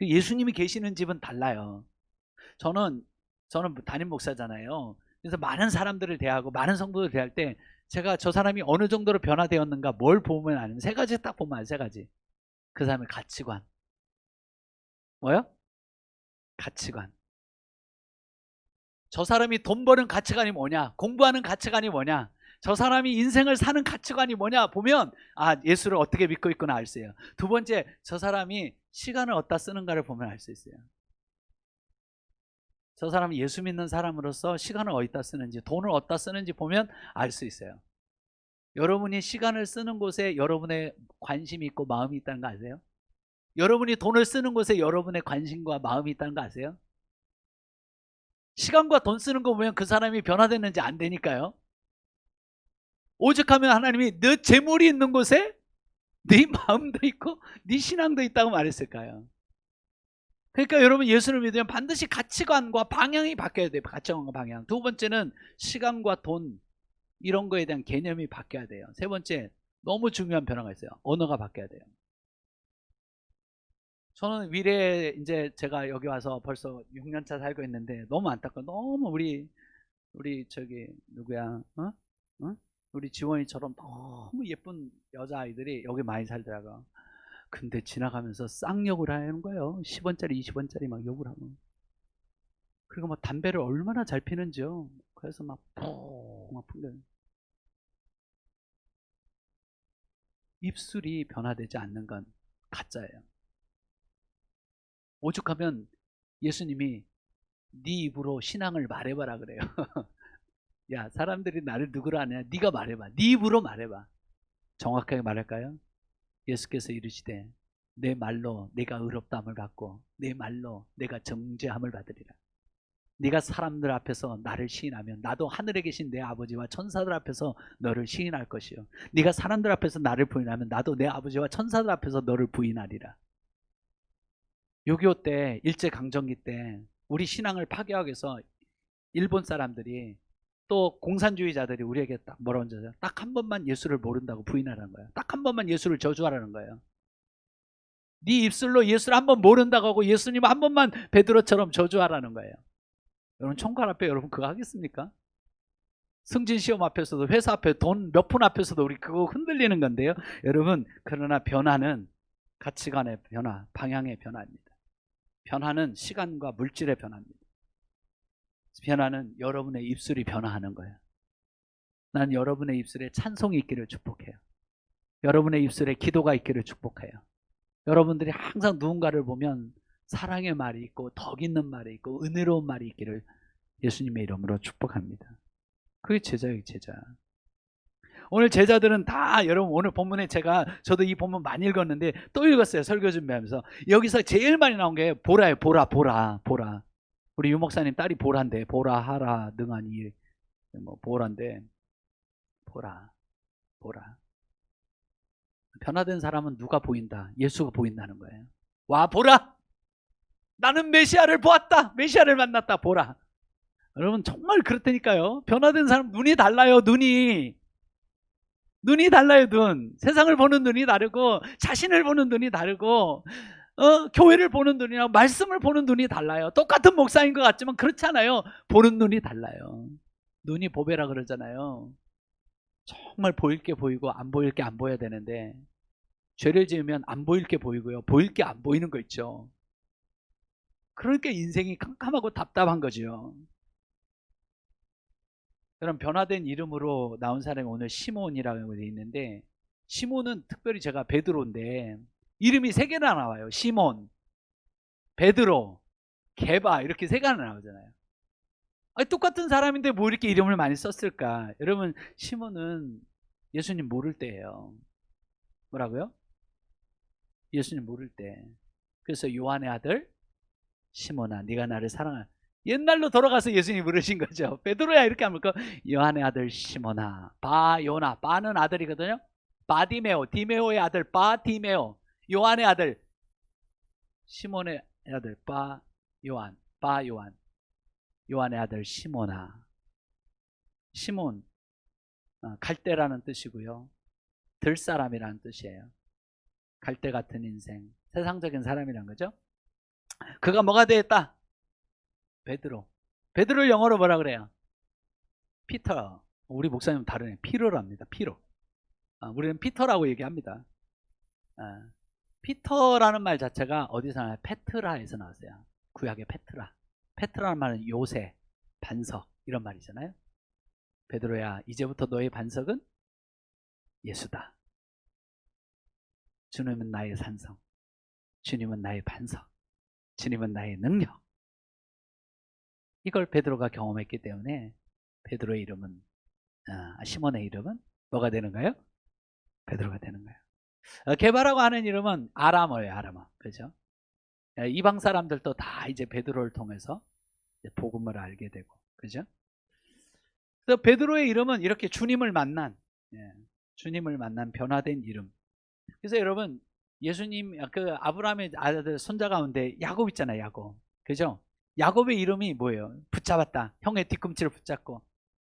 S5: 예수님이 계시는 집은 달라요. 저는 담임 목사잖아요. 그래서 많은 사람들을 대하고 많은 성도들을 대할 때 제가 저 사람이 어느 정도로 변화되었는가 뭘 보면 아니면 세 가지 딱 보면 세 가지. 그 사람의 가치관. 뭐요? 가치관. 저 사람이 돈 버는 가치관이 뭐냐? 공부하는 가치관이 뭐냐? 저 사람이 인생을 사는 가치관이 뭐냐? 보면 아, 예수를 어떻게 믿고 있구나 알 수 있어요. 두 번째, 저 사람이 시간을 어디다 쓰는가를 보면 알 수 있어요. 저 사람이 예수 믿는 사람으로서 시간을 어디다 쓰는지, 돈을 어디다 쓰는지 보면 알 수 있어요. 여러분이 시간을 쓰는 곳에 여러분의 관심이 있고 마음이 있다는 거 아세요? 여러분이 돈을 쓰는 곳에 여러분의 관심과 마음이 있다는 거 아세요? 시간과 돈 쓰는 거 보면 그 사람이 변화됐는지 안 되니까요. 오죽하면 하나님이 너 재물이 있는 곳에 네 마음도 있고 네 신앙도 있다고 말했을까요? 그러니까 여러분 예수를 믿으면 반드시 가치관과 방향이 바뀌어야 돼요. 가치관과 방향. 두 번째는 시간과 돈 이런 거에 대한 개념이 바뀌어야 돼요. 세 번째, 너무 중요한 변화가 있어요. 언어가 바뀌어야 돼요. 저는 위례에 이제 제가 여기 와서 벌써 6년차 살고 있는데 너무 안타까워. 너무 우리 저기 누구야? 우리 지원이처럼 너무 예쁜 여자아이들이 여기 많이 살더라고. 근데 지나가면서 쌍욕을 하는 거예요. 10원짜리 20원짜리 막 욕을 하고. 그리고 막 담배를 얼마나 잘 피는지요. 그래서 막 풍겨요. 입술이 변화되지 않는 건 가짜예요. 오죽하면 예수님이 네 입으로 신앙을 말해봐라 그래요. 야, 사람들이 나를 누구로 아냐? 네가 말해봐. 네 입으로 말해봐. 정확하게 말할까요? 예수께서 이르시되 내 말로 내가 의롭다함을 받고 내 말로 내가 정죄함을 받으리라. 네가 사람들 앞에서 나를 시인하면 나도 하늘에 계신 내 아버지와 천사들 앞에서 너를 시인할 것이요. 네가 사람들 앞에서 나를 부인하면 나도 내 아버지와 천사들 앞에서 너를 부인하리라. 6.25 때 일제강점기 때 우리 신앙을 파괴하기 위해서 일본 사람들이 또 공산주의자들이 우리에게 딱 뭐라고 하죠? 딱 한 번만 예수를 모른다고 부인하라는 거예요. 딱 한 번만 예수를 저주하라는 거예요. 네 입술로 예수를 한 번 모른다고 하고 예수님 한 번만 베드로처럼 저주하라는 거예요. 여러분 총괄 앞에 여러분 그거 하겠습니까? 승진시험 앞에서도 회사 앞에 돈 몇 푼 앞에서도 우리 그거 흔들리는 건데요. 여러분 그러나 변화는 가치관의 변화, 방향의 변화입니다. 변화는 시간과 물질의 변화입니다. 변화는 여러분의 입술이 변화하는 거예요. 난 여러분의 입술에 찬송이 있기를 축복해요. 여러분의 입술에 기도가 있기를 축복해요. 여러분들이 항상 누군가를 보면 사랑의 말이 있고 덕 있는 말이 있고 은혜로운 말이 있기를 예수님의 이름으로 축복합니다. 그게 제자예요, 제자. 오늘 제자들은 다 여러분 오늘 본문에 저도 이 본문 많이 읽었는데 또 읽었어요. 설교 준비하면서. 여기서 제일 많이 나온 게 보라예요. 보라. 우리 유 목사님 딸이 보라인데 보라 하라 능하니 뭐 보라인데 보라. 변화된 사람은 누가 보인다? 예수가 보인다는 거예요. 와 보라. 나는 메시아를 보았다. 메시아를 만났다. 보라. 여러분 정말 그렇다니까요. 변화된 사람 눈이 달라요. 눈이 달라요. 세상을 보는 눈이 다르고 자신을 보는 눈이 다르고 교회를 보는 눈이랑 말씀을 보는 눈이 달라요. 똑같은 목사인 것 같지만 그렇지 않아요. 보는 눈이 달라요. 눈이 보배라 그러잖아요. 정말 보일 게 보이고 안 보일 게 안 보여야 되는데 죄를 지으면 안 보일 게 보이고요. 보일 게 안 보이는 거 있죠. 그러니까 인생이 캄캄하고 답답한 거죠. 그럼 변화된 이름으로 나온 사람이 오늘 시몬이라고 되어 있는데, 시몬은 특별히 제가 베드로인데 이름이 세 개나 나와요. 시몬, 베드로, 게바 이렇게 세 개나 나오잖아요. 아니, 똑같은 사람인데 뭐 이렇게 이름을 많이 썼을까? 여러분 시몬은 예수님 모를 때예요. 뭐라고요? 예수님 모를 때. 그래서 요한의 아들 시몬아 네가 나를 사랑하는, 옛날로 돌아가서 예수님이 부르신 거죠. 베드로야 이렇게 하면 요한의 아들 시몬아, 바요나, 바는 아들이거든요. 바디메오, 디메오의 아들 바디메오, 요한의 아들 시몬의 아들 바요한, 요한의 아들 시몬아. 시몬 갈대라는 뜻이고요. 들사람이라는 뜻이에요. 갈대 같은 인생, 세상적인 사람이란 거죠. 그가 뭐가 되었다? 베드로를 영어로 뭐라 그래요? 피터. 우리 목사님은 다르네. 피로랍니다. 피로. 우리는 피터라고 얘기합니다. 피터라는 말 자체가 어디서 나와요? 페트라에서 나왔어요. 구약의 페트라. 페트라는 말은 요새, 반석 이런 말이잖아요. 베드로야 이제부터 너의 반석은 예수다. 주님은 나의 산성, 주님은 나의 반석, 주님은 나의 능력. 이걸 베드로가 경험했기 때문에 베드로의 이름은, 시몬의 이름은 뭐가 되는가요? 베드로가 되는 거예요. 게바라고 하는 이름은 아람어예요. 아람어. 그죠? 이방 사람들도 다 이제 베드로를 통해서 이제 복음을 알게 되고, 그죠? 그래서 베드로의 이름은 이렇게 주님을 만난 변화된 이름. 그래서 여러분 예수님 그 아브라함의 아들 손자 가운데 야곱 있잖아요. 야곱. 그죠? 야곱의 이름이 뭐예요? 붙잡았다. 형의 뒤꿈치를 붙잡고,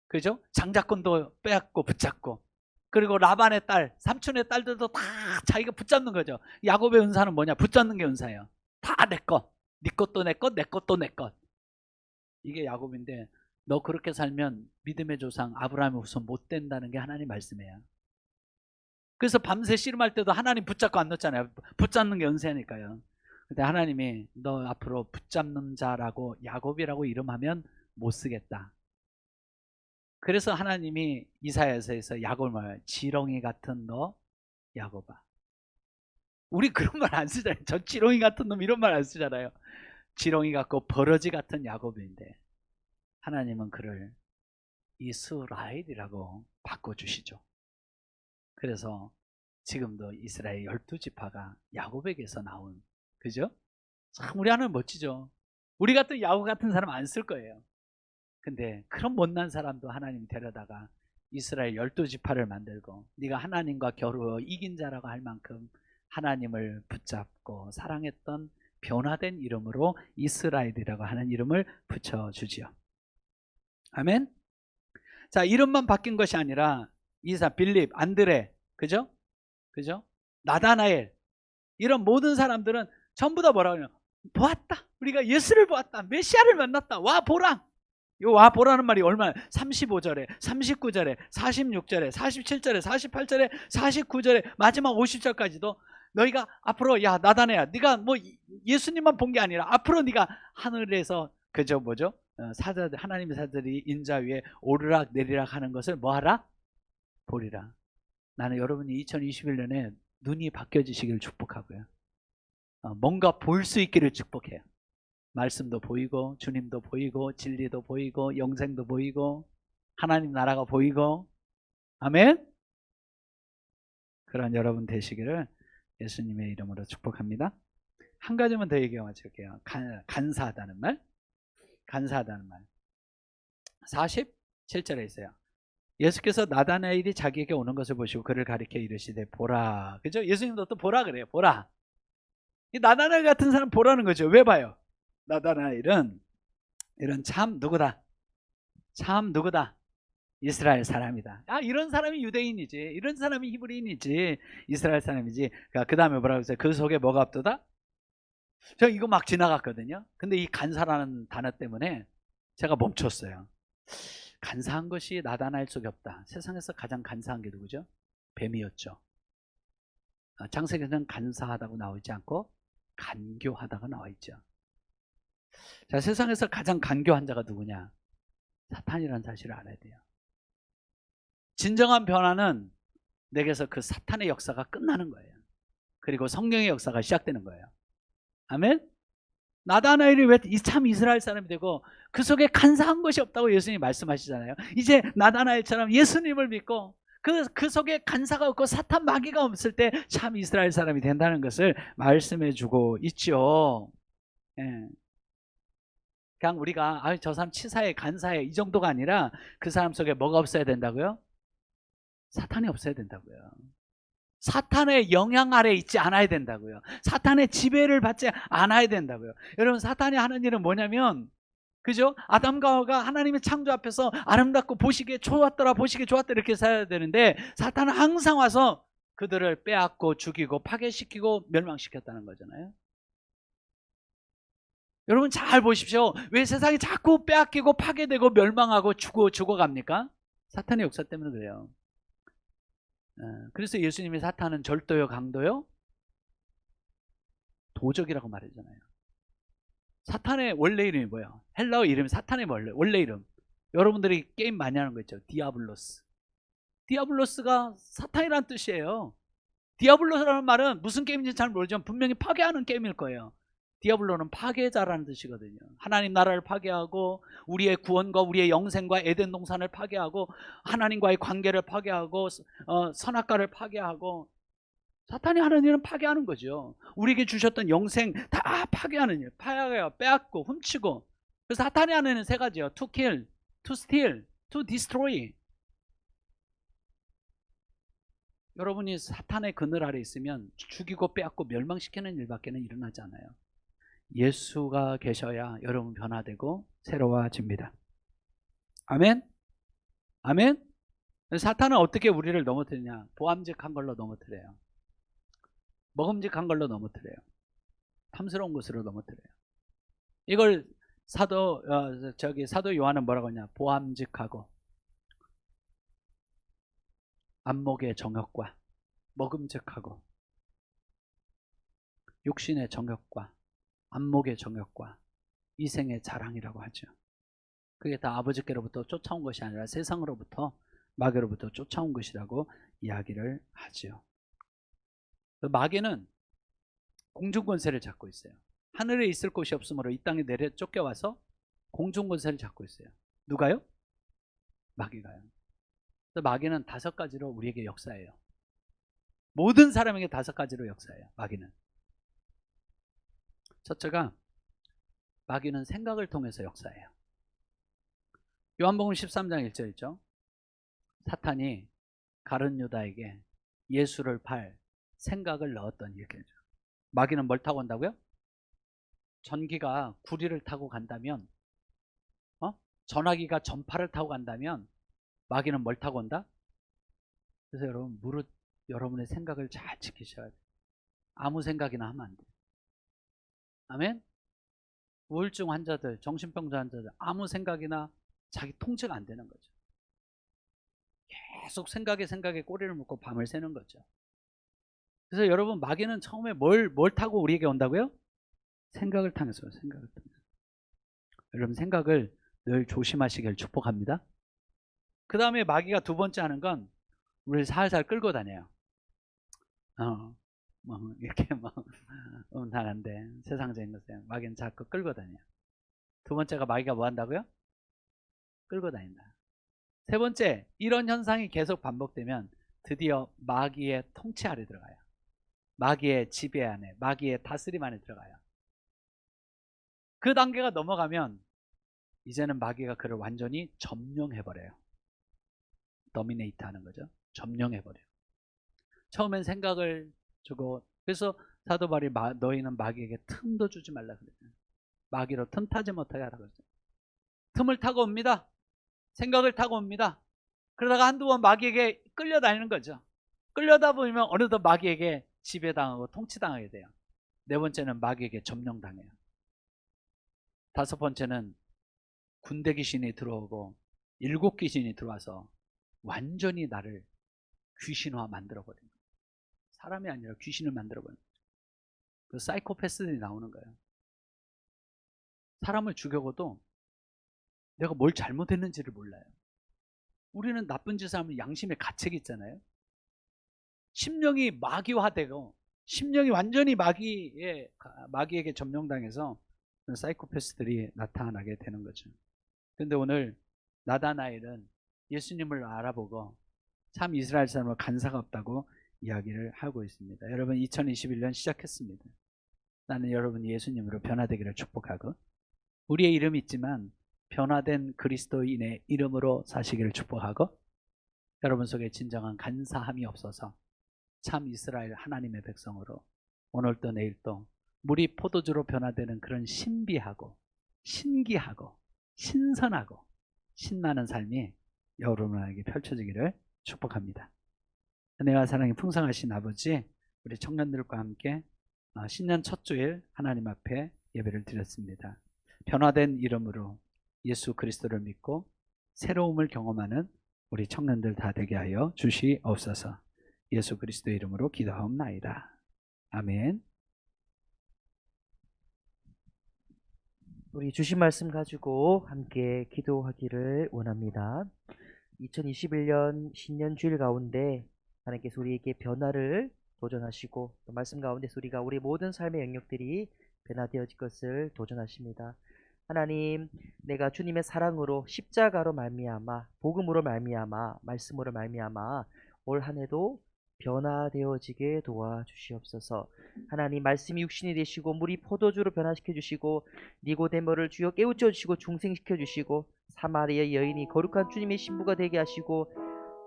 S5: 그죠? 장자권도 빼앗고 붙잡고, 그리고 라반의 딸, 삼촌의 딸들도 다 자기가 붙잡는 거죠. 야곱의 은사는 뭐냐? 붙잡는 게 은사예요. 다 내 것. 네 것도 내 것, 내 것도 내 것. 이게 야곱인데, 너 그렇게 살면 믿음의 조상 아브라함의 후손 못 된다는 게 하나님 말씀이에요. 그래서 밤새 씨름할 때도 하나님 붙잡고 안 놓잖아요. 붙잡는 게 은사니까요. 근데 하나님이 너 앞으로 붙잡는 자라고 야곱이라고 이름하면 못 쓰겠다. 그래서 하나님이 이사야서에서 야곱을 말해요. 지렁이 같은 너 야곱아. 우리 그런 말 안 쓰잖아요. 저 지렁이 같은 놈 이런 말 안 쓰잖아요. 지렁이 같고 버러지 같은 야곱인데 하나님은 그를 이스라엘이라고 바꿔주시죠. 그래서 지금도 이스라엘 12지파가 야곱에게서 나온, 그죠? 참 우리 하나님 멋지죠. 우리 같은 야곱 같은 사람 안 쓸 거예요. 근데 그런 못난 사람도 하나님 데려다가 이스라엘 12지파를 만들고, 네가 하나님과 겨루어 이긴 자라고 할 만큼 하나님을 붙잡고 사랑했던 변화된 이름으로 이스라엘이라고 하는 이름을 붙여주지요. 아멘. 자, 이름만 바뀐 것이 아니라 이사, 빌립, 안드레, 그죠? 나다나엘, 이런 모든 사람들은 전부 다 뭐라고 해요? 보았다. 우리가 예수를 보았다. 메시아를 만났다. 와 보라. 이 와 보라는 말이 얼마나, 35절에 39절에 46절에 47절에 48절에 49절에 마지막 50절까지도 너희가 앞으로, 야 나다나야, 네가 뭐 예수님만 본 게 아니라 앞으로 네가 하늘에서 그저 사자들, 하나님의 사자들이 인자 위에 오르락 내리락 하는 것을 뭐하라? 보리라. 나는 여러분이 2021년에 눈이 바뀌어지시기를 축복하고요. 뭔가 볼 수 있기를 축복해요. 말씀도 보이고 주님도 보이고 진리도 보이고 영생도 보이고 하나님 나라가 보이고. 아멘. 그런 여러분 되시기를 예수님의 이름으로 축복합니다. 한 가지만 더 얘기하고 마칠게요. 간사하다는 말. 간사하다는 말. 47절에 있어요. 예수께서 나다나엘이 자기에게 오는 것을 보시고 그를 가리켜 이르시되 보라. 그죠? 예수님도 또 보라 그래요. 보라. 이 나다나엘 같은 사람 보라는 거죠. 왜 봐요? 나다나엘은 이런 참 누구다? 참 누구다? 이스라엘 사람이다. 아, 이런 사람이 유대인이지. 이런 사람이 히브리인이지. 이스라엘 사람이지. 그 다음에 뭐라고 했어요? 그 속에 뭐가 없도다? 저 이거 막 지나갔거든요. 근데 이 간사라는 단어 때문에 제가 멈췄어요. 간사한 것이 나다나엘 속에 없다. 세상에서 가장 간사한 게 누구죠? 뱀이었죠. 창세기에는 간사하다고 나오지 않고 간교하다가 나와 있죠. 자, 세상에서 가장 간교한 자가 누구냐? 사탄이라는 사실을 알아야 돼요. 진정한 변화는 내게서 그 사탄의 역사가 끝나는 거예요. 그리고 성령의 역사가 시작되는 거예요. 아멘? 나다나엘이 왜 참 이스라엘 사람이 되고 그 속에 간사한 것이 없다고 예수님이 말씀하시잖아요. 이제 나다나엘처럼 예수님을 믿고 그 속에 간사가 없고 사탄 마귀가 없을 때 참 이스라엘 사람이 된다는 것을 말씀해 주고 있죠. 예. 그냥 우리가 저 사람 치사해 간사해 이 정도가 아니라 그 사람 속에 뭐가 없어야 된다고요? 사탄이 없어야 된다고요. 사탄의 영향 아래 있지 않아야 된다고요. 사탄의 지배를 받지 않아야 된다고요. 여러분, 사탄이 하는 일은 뭐냐면, 그죠? 아담과 하와가 하나님의 창조 앞에서 아름답고 보시기에 좋았더라, 보시기에 좋았더라 이렇게 살아야 되는데, 사탄은 항상 와서 그들을 빼앗고 죽이고 파괴시키고 멸망시켰다는 거잖아요. 여러분 잘 보십시오. 왜 세상이 자꾸 빼앗기고 파괴되고 멸망하고 죽어갑니까? 사탄의 역사 때문에 그래요. 그래서 예수님이 사탄은 절도요, 강도요, 도적이라고 말했잖아요. 사탄의 원래 이름이 뭐예요? 헬라어 이름이 사탄의 원래 이름. 여러분들이 게임 많이 하는 거 있죠. 디아블로스. 디아블로스가 사탄이라는 뜻이에요. 디아블로스라는 말은 무슨 게임인지 잘 모르지만 분명히 파괴하는 게임일 거예요. 디아블로는 파괴자라는 뜻이거든요. 하나님 나라를 파괴하고 우리의 구원과 우리의 영생과 에덴 동산을 파괴하고 하나님과의 관계를 파괴하고 선악과를 파괴하고 사탄이 하는 일은 파괴하는 거죠. 우리에게 주셨던 영생 다 파괴하는 일. 빼앗고 훔치고. 그래서 사탄이 하는 일은 세 가지예요. To kill, to steal, to destroy. 여러분이 사탄의 그늘 아래 있으면 죽이고 빼앗고 멸망시키는 일밖에는 일어나지 않아요. 예수가 계셔야 여러분 변화되고 새로워집니다. 아멘? 아멘? 사탄은 어떻게 우리를 넘어뜨리냐? 보암직한 걸로 넘어뜨려요. 먹음직한 걸로 넘어뜨려요. 탐스러운 것으로 넘어뜨려요. 이걸 사도 요한은 뭐라고 하냐? 보암직하고 안목의 정욕과 먹음직하고 육신의 정욕과 안목의 정욕과 이생의 자랑이라고 하죠. 그게 다 아버지께로부터 쫓아온 것이 아니라 세상으로부터 마귀로부터 쫓아온 것이라고 이야기를 하죠. 마귀는 공중권세를 잡고 있어요. 하늘에 있을 곳이 없으므로 이 땅에 내려 쫓겨와서 공중권세를 잡고 있어요. 누가요? 마귀가요. 마귀는 5가지로 우리에게 역사해요. 모든 사람에게 5가지로 역사해요. 마귀는. 첫째가 마귀는 생각을 통해서 역사해요. 요한복음 13장 1절 있죠. 사탄이 가룟 유다에게 예수를 팔 생각을 넣었던 얘기죠. 마귀는 뭘 타고 온다고요? 전기가 구리를 타고 간다면, 전화기가 전파를 타고 간다면 마귀는 뭘 타고 온다? 그래서 여러분 여러분의 생각을 잘 지키셔야 돼요. 아무 생각이나 하면 안 돼요. 아멘? 우울증 환자들, 정신병자 환자들 아무 생각이나 자기 통제가 안 되는 거죠. 계속 생각에 꼬리를 묶고 밤을 새는 거죠. 그래서 여러분 마귀는 처음에 뭘 타고 우리에게 온다고요? 생각을 통해서. 여러분 생각을 늘 조심하시길 축복합니다. 그 다음에 마귀가 두 번째 하는 건 우리를 살살 끌고 다녀요. 이렇게 음란한데 세상적인 것에 마귀는 자꾸 끌고 다녀요. 두 번째가 마귀가 뭐 한다고요? 끌고 다닌다. 세 번째, 이런 현상이 계속 반복되면 드디어 마귀의 통치 아래 들어가요. 마귀의 지배 안에, 마귀의 다스림 안에 들어가요. 그 단계가 넘어가면 이제는 마귀가 그를 완전히 점령해버려요. 도미네이트 하는 거죠. 점령해버려요. 처음엔 생각을 주고, 그래서 사도 바울이 너희는 마귀에게 틈도 주지 말라 그랬어요. 마귀로 틈 타지 못하게 하라 그랬어요. 틈을 타고 옵니다. 생각을 타고 옵니다. 그러다가 한두 번 마귀에게 끌려다니는 거죠. 끌려다 보면 어느덧 마귀에게 지배당하고 통치당하게 돼요. 네 번째는 마귀에게 점령당해요. 다섯 번째는 군대 귀신이 들어오고 7 귀신이 들어와서 완전히 나를 귀신화 만들어버린 거예요. 사람이 아니라 귀신을 만들어버린 거예요. 그 사이코패스들이 나오는 거예요. 사람을 죽여도 내가 뭘 잘못했는지를 몰라요. 우리는 나쁜 짓을 하면 양심의 가책이 있잖아요. 심령이 마귀화되고 심령이 완전히 마귀에게 점령당해서 사이코패스들이 나타나게 되는 거죠. 그런데 오늘 나다나엘은 예수님을 알아보고 참 이스라엘 사람은 간사가 없다고 이야기를 하고 있습니다. 여러분 2021년 시작했습니다. 나는 여러분이 예수님으로 변화되기를 축복하고 우리의 이름이 있지만 변화된 그리스도인의 이름으로 사시기를 축복하고 여러분 속에 진정한 간사함이 없어서 참 이스라엘 하나님의 백성으로 오늘도 내일도 물이 포도주로 변화되는 그런 신비하고 신기하고 신선하고 신나는 삶이 여러분에게 펼쳐지기를 축복합니다. 은혜와 사랑이 풍성하신 아버지, 우리 청년들과 함께 신년 첫 주일 하나님 앞에 예배를 드렸습니다. 변화된 이름으로 예수 그리스도를 믿고 새로움을 경험하는 우리 청년들 다 되게 하여 주시옵소서. 예수 그리스도의 이름으로 기도하옵나이다. 아멘.
S3: 우리 주신 말씀 가지고 함께 기도하기를 원합니다. 2021년 신년 주일 가운데 하나님께서 우리에게 변화를 도전하시고 또 말씀 가운데 우리가 우리 모든 삶의 영역들이 변화되어질 것을 도전하십니다. 하나님, 내가 주님의 사랑으로 십자가로 말미암아 복음으로 말미암아 말씀으로 말미암아 올 한 해도 변화되어지게 도와주시옵소서. 하나님, 말씀이 육신이 되시고 물이 포도주로 변화시켜 주시고 니고데모를 주여 깨우쳐 주시고 중생시켜 주시고 사마리아 여인이 거룩한 주님의 신부가 되게 하시고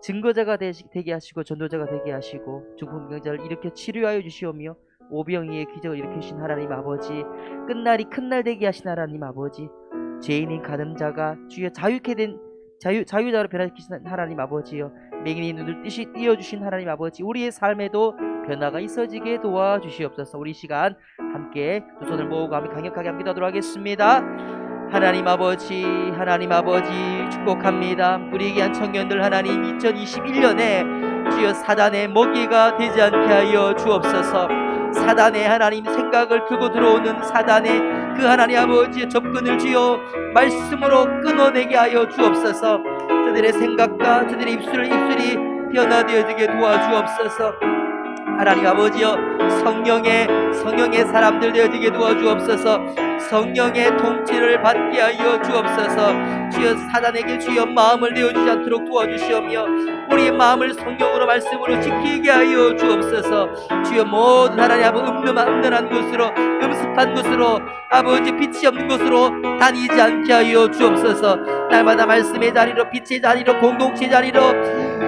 S3: 증거자가 되게 하시고 전도자가 되게 하시고 죽은 병자를 일으켜 치료하여 주시오며 오병이의 기적을 일으키신 하나님 아버지, 끝날이 큰 날 되게 하신 하나님 아버지, 죄인인 가늠자가 주여 자유자로 변화시키신 하나님 아버지여, 맹인의 눈을 띄어주신 하나님 아버지, 우리의 삶에도 변화가 있어지게 도와주시옵소서. 우리 시간 함께 두 손을 모으고 함께 강력하게 함께 기도하도록 하겠습니다. 하나님 아버지 축복합니다. 우리에게 한 청년들 하나님 2021년에 주여 사단의 먹이가 되지 않게 하여 주옵소서. 사단의 하나님 생각을 들고 들어오는 사단의 그 하나님 아버지의 접근을 주여 말씀으로 끊어내게 하여 주옵소서. 그들의 생각과 그들의 입술이 변화되어지게 도와주옵소서. 하나님 아버지여, 성령의 사람들 되어지게 도와주옵소서. 성령의 통치를 받게 하여 주옵소서. 주여 사단에게 주여 마음을 내어주지 않도록 도와주시오며 우리의 마음을 성령으로 말씀으로 지키게 하여 주옵소서. 주여 모든 하나님 아버지 음란한 곳으로 음습한 곳으로 아버지 빛이 없는 곳으로 다니지 않게 하여 주옵소서. 날마다 말씀의 자리로 빛의 자리로 공동체 자리로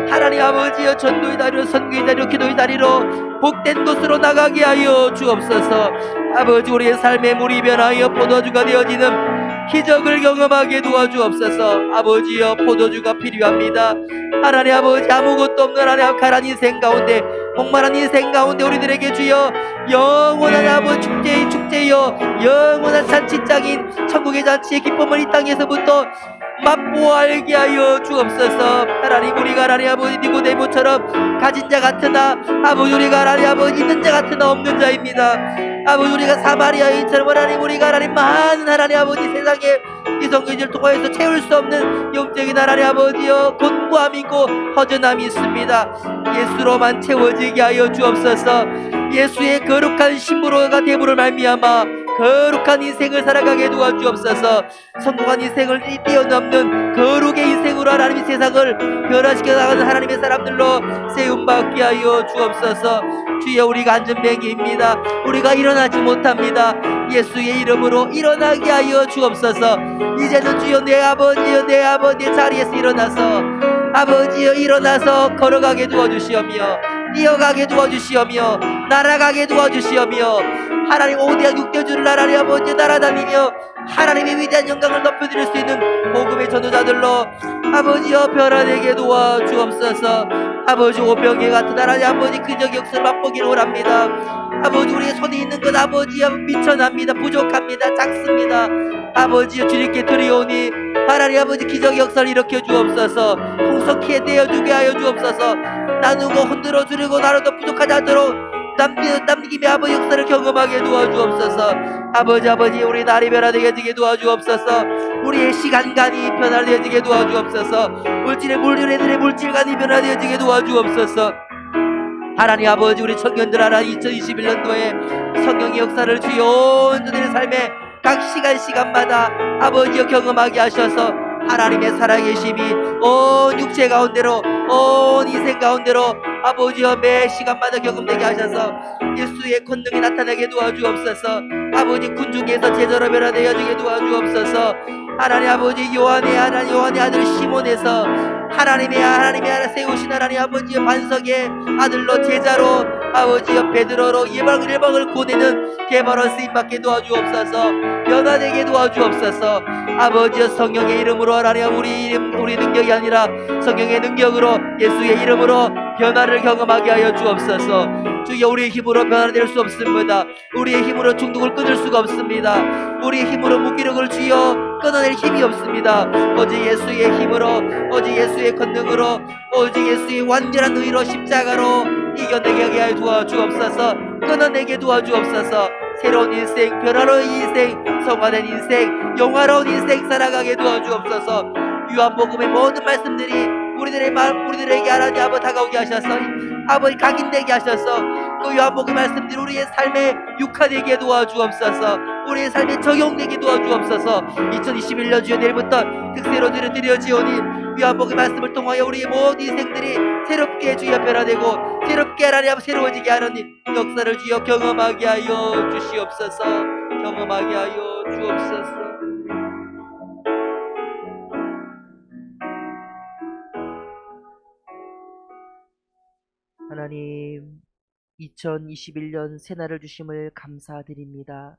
S3: 하나님 아버지여 전도의 자리로 선교의 자리로 기도의 자리로 복된 곳으로 나가게 하여 주옵소서. 아버지 우리의 삶의 물이 변하여 포도주가 되어지는 기적을 경험하게 도와주옵소서. 아버지여 포도주가 필요합니다. 하나님 아버지 아무것도 없는 하나님 가란 인생 가운데 목마른 인생 가운데 우리들에게 주여 영원한 아버지 축제여 영원한 잔치장인 천국의 잔치의 기쁨을 이 땅에서부터 맛보아 알게 하여 주옵소서. 하나님 우리가 하나님 아버지 니고데모처럼 가진 자 같으나 아버지 우리가 하나님 아버지 있는 자 같으나 없는 자입니다. 아버지 우리가 사마리아인처럼 하나님 우리가 하나님 많은 하나님 아버지 세상에 이성교제를 통하여서 채울 수 없는 영적인 하나님 아버지여 곤고함이 있고 허전함이 있습니다. 예수로만 채워지게 하여 주옵소서. 예수의 거룩한 신부로가 되므로 말미암아 거룩한 인생을 살아가게 도와주옵소서. 성공한 인생을 뛰어넘는 거룩의 인생으로 하나님의 세상을 변화시켜 나가는 하나님의 사람들로 세움받게 하여 주옵소서. 주여, 우리가 안전뱅이입니다. 우리가 일어나지 못합니다. 예수의 이름으로 일어나게 하여 주옵소서. 이제는 주여, 내 아버지여, 내 아버지의 자리에서 일어나서 아버지여 일어나서 걸어가게 도와주시오며 뛰어가게 도와주시오며 날아가게 도와주시오며 하나님 5대학 6대주를 하나님 아버지 날아다니며 하나님의 위대한 영광을 높여드릴 수 있는 복음의 전도자들로 아버지여 변화되게 도와주옵소서. 아버지 오병이어 같은 하나님 아버지 그적 역사를 맛보기를 원합니다. 아버지, 우리의 손에 있는 것 아버지여 미천합니다. 부족합니다. 작습니다. 아버지여, 주님께 드리오니 하나님 아버지 기적 역사를 일으켜 주옵소서. 풍성케 내어주게 하여 주옵소서. 나누고 흔들어 주려고 나눠도 부족하지 않도록 남김의 아버지 역사를 경험하게 도와주옵소서. 아버지 우리 날이 변화되게 도와주옵소서. 우리의 시간관이 변화되게 도와주옵소서. 물질의 물질관이 변화되게 도와주옵소서. 하나님 아버지, 우리 청년들 하나님 2021년도에 성령의 역사를 주여 온 저들의 삶에 각 시간마다 아버지여 경험하게 하셔서 하나님의 살아계심이 온 육체 가운데로 온 인생 가운데로 아버지여 매 시간마다 경험되게 하셔서 예수의 권능이 나타나게 도와주옵소서. 아버지, 군중에서 제자로 변화되어지게 도와주옵소서. 하나님 아버지, 요한의 아들 시몬에서 하나님의 세우신 하나님 아버지의 반석의 아들로 제자로 아버지여 베드로로 예방을 보내는 개발원 쓰임받게 도와주옵소서. 변화되게 도와주옵소서. 아버지여, 성령의 이름으로 하나님 우리 능력이 아니라 성령의 능력으로 예수의 이름으로 변화를 경험하게 하여 주옵소서. 주여, 우리의 힘으로 변화될 수 없습니다. 우리의 힘으로 중독을 끊을 수가 없습니다. 우리의 힘으로 무기력을 주여 끊어낼 힘이 없습니다. 오직 예수의 힘으로, 오직 예수의 권능으로, 오직 예수의 완전한 의로 십자가로 이겨내게 하여 도와주옵소서. 끊어내게 도와주옵소서. 새로운 인생, 변화로운 인생, 성화된 인생, 영화로운 인생 살아가게 도와주옵소서. 요한복음의 모든 말씀들이 우리들에게 하나님 아버지 다가오게 하셔서 아버지 각인되게 하셔서 그 요한복음 말씀들이 우리의 삶에 육화되게 도와주옵소서. 우리의 삶에 적용되게 도와주옵소서. 2021년 주여, 내일부터 특세로 드려지오니 요한복음 말씀을 통하여 우리의 모든 인생들이 새롭게 주여 변화되고 새롭게 하나님 새로워지게 하는 역사를 주여 경험하게 하여 주시옵소서. 경험하게 하여 주옵소서. 하나님, 2021년 새날을 주심을 감사드립니다.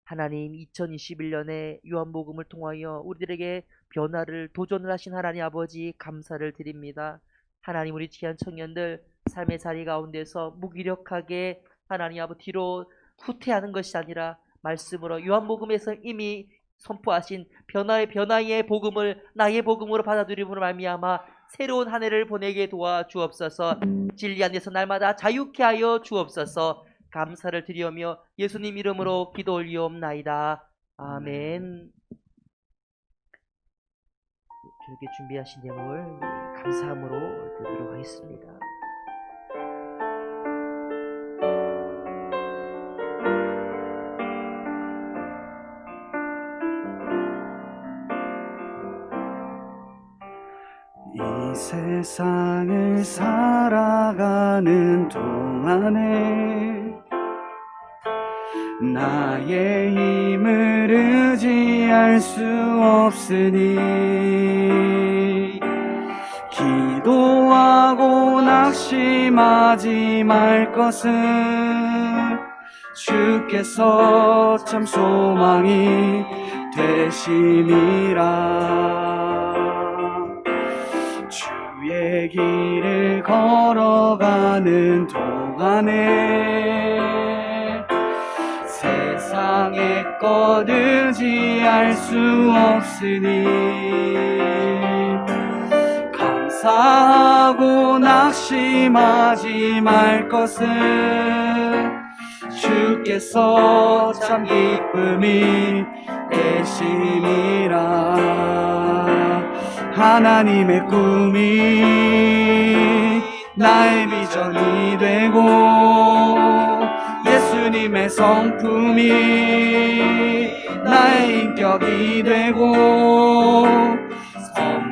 S3: 하나님, 2021년에 요한복음을 통하여 우리들에게 변화를 도전을 하신 하나님 아버지 감사를 드립니다. 하나님, 우리 귀한 청년들 삶의 자리 가운데서 무기력하게 하나님 아버지 뒤로 후퇴하는 것이 아니라 말씀으로 요한복음에서 이미 선포하신 변화의 복음을 나의 복음으로 받아들임으로 말미암아 새로운 한 해를 보내게 도와주옵소서. 진리 안에서 날마다 자유케 하여 주옵소서. 감사를 드리오며 예수님 이름으로 기도 올리옵나이다. 아멘. 저에게 준비하신 예물을 감사함으로 드리도록 하겠습니다.
S1: 이 세상을 살아가는 동안에 나의 힘을 의지할 수 없으니 기도하고 낙심하지 말 것은 주께서 참 소망이 되심이라. 주의 길을 걸어가는 동안에 세상의 것 의지할 수 없으니 감사하고 낙심하지 말 것은 주께서 참 기쁨이 되심이라. 하나님의 꿈이 나의 비전이 되고 예수의 예수님의 성품이 나의 인격이 되고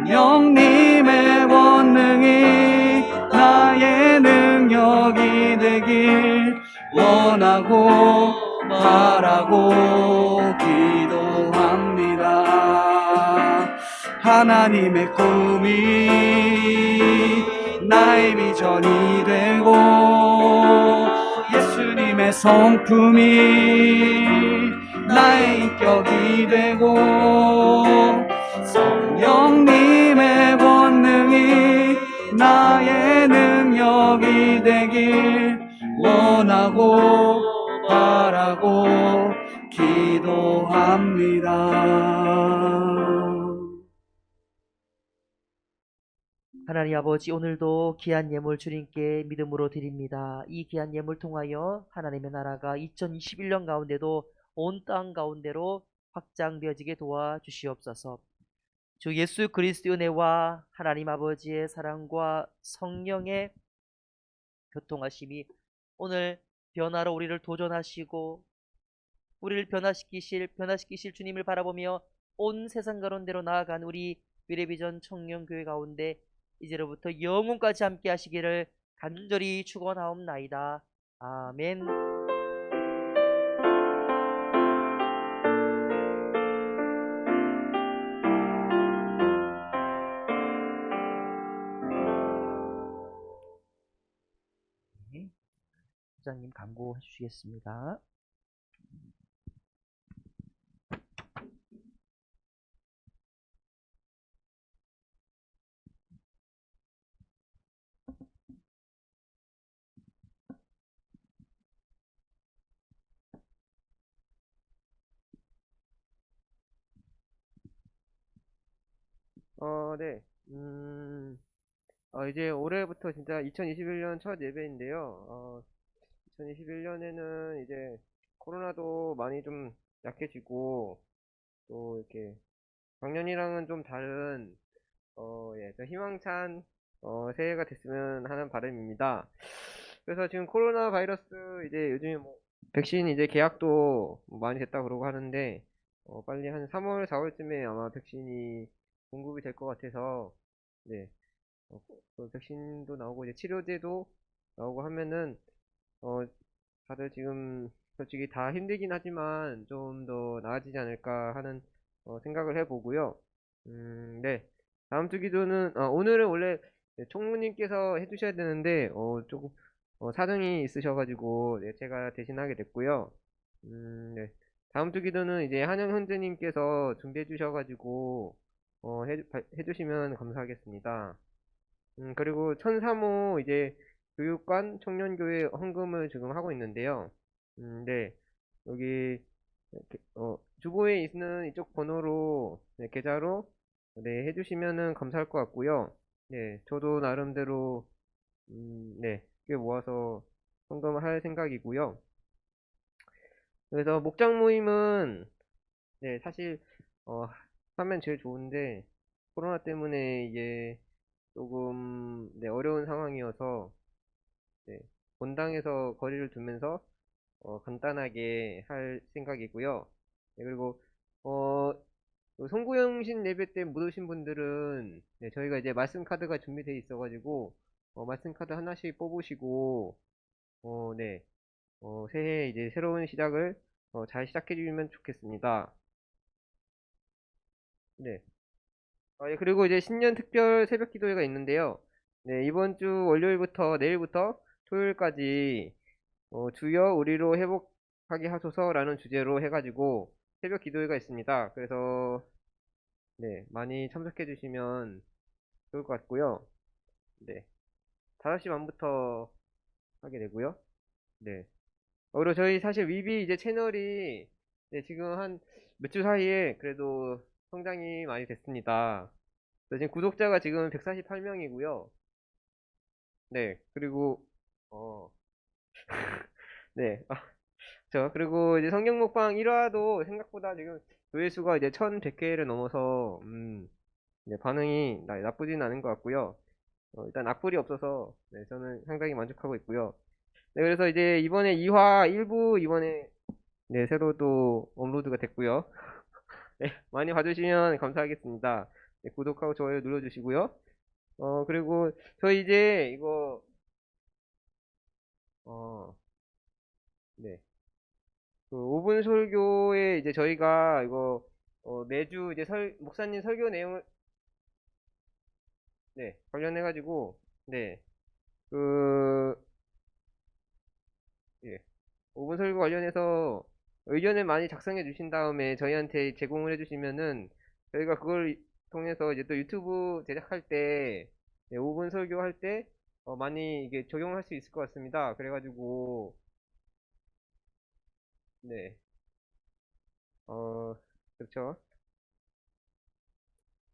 S1: 성령님의 권능이 나의 능력이 되길 원하고 바라고 기도합니다. 하나님의 꿈이 나의 비전이 되고 예수님의 성품이 나의 인격이 되고 성령님의 권능이 나의 능력이 되길 원하고 바라고 기도합니다.
S3: 하나님 아버지, 오늘도 귀한 예물 주님께 믿음으로 드립니다. 이 귀한 예물 통하여 하나님의 나라가 2021년 가운데도 온 땅 가운데로 확장되어지게 도와주시옵소서. 주 예수 그리스도의 은혜와 하나님 아버지의 사랑과 성령의 교통하심이 오늘 변화로 우리를 도전하시고 우리를 변화시키실 주님을 바라보며 온 세상 가운데로 나아간 우리 미래비전 청년교회 가운데 이제로부터 영원까지 함께 하시기를 간절히 축원하옵나이다. 아멘. 네, 부장님 광고해 주시겠습니다.
S6: 네. 이제 올해부터 진짜 2021년 첫 예배인데요. 2021년에는 이제 코로나도 많이 좀 약해지고, 또 이렇게 작년이랑은 좀 다른, 좀 희망찬, 새해가 됐으면 하는 바람입니다. 그래서 지금 코로나 바이러스 이제 요즘에 뭐, 백신 이제 계약도 뭐 많이 됐다 그러고 하는데, 빨리 한 3월, 4월쯤에 아마 백신이 공급이 될 것 같아서, 네. 그 백신도 나오고 이제 치료제도 나오고 하면은 다들 지금 솔직히 다 힘들긴 하지만 좀 더 나아지지 않을까 하는 생각을 해보고요. 네. 다음 주 기도는 오늘은 원래 총무님께서 해주셔야 되는데 조금 사정이 있으셔가지고 네, 제가 대신하게 됐고요. 네. 다음 주 기도는 이제 한영 형제님께서 준비해 주셔가지고 해주시면 감사하겠습니다. 그리고 1003호 이제 교육관 청년교회 헌금을 지금 하고 있는데요. 네. 여기 이렇게, 주보에 있는 이쪽 번호로 네, 계좌로 네, 해주시면은 감사할 것 같고요. 네, 저도 나름대로 네, 꽤 모아서 헌금을 할 생각이고요. 그래서 목장 모임은 네, 사실 하면 제일 좋은데 코로나 때문에 이게 조금 네, 어려운 상황이어서 네, 본당에서 거리를 두면서 간단하게 할 생각이고요. 네, 그리고 그 송구영신 예배 때 못 오신 분들은 네, 저희가 이제 말씀 카드가 준비되어 있어가지고 말씀 카드 하나씩 뽑으시고 네, 새해 이제 새로운 시작을 잘 시작해 주시면 좋겠습니다. 네. 예, 그리고 이제 신년 특별 새벽 기도회가 있는데요. 네, 이번 주 월요일부터 내일부터 토요일까지 주여 우리로 회복하게 하소서라는 주제로 해가지고 새벽 기도회가 있습니다. 그래서 네, 많이 참석해 주시면 좋을 것 같고요. 네, 5시 반부터 하게 되고요. 네. 그리고 저희 사실 위비 이제 채널이 네, 지금 한 몇 주 사이에 그래도 성장이 많이 됐습니다. 지금 구독자가 지금 148명이고요. 네, 그리고 네, 그리고 이제 성경 먹방 1화도 생각보다 지금 조회수가 이제 1100회를 넘어서 네, 반응이 나쁘진 않은 것 같고요. 일단 악플이 없어서 네, 저는 상당히 만족하고 있고요. 네, 그래서 이제 이번에 2화 1부 이번에 네, 새로 또 업로드가 됐고요. 네, 많이 봐주시면 감사하겠습니다. 네, 구독하고 좋아요 눌러주시고요. 그리고 저희 이제 이거 네, 그 5분 설교에 이제 저희가 이거 매주 이제 목사님 설교 내용을 네, 관련해가지고 네, 그 예, 5분 설교 관련해서 의견을 많이 작성해 주신 다음에 저희한테 제공을 해 주시면은 저희가 그걸 통해서 이제 또 유튜브 제작할 때 5분 설교 할 때 많이 이게 적용할 수 있을 것 같습니다. 그래가지고 네, 그렇죠.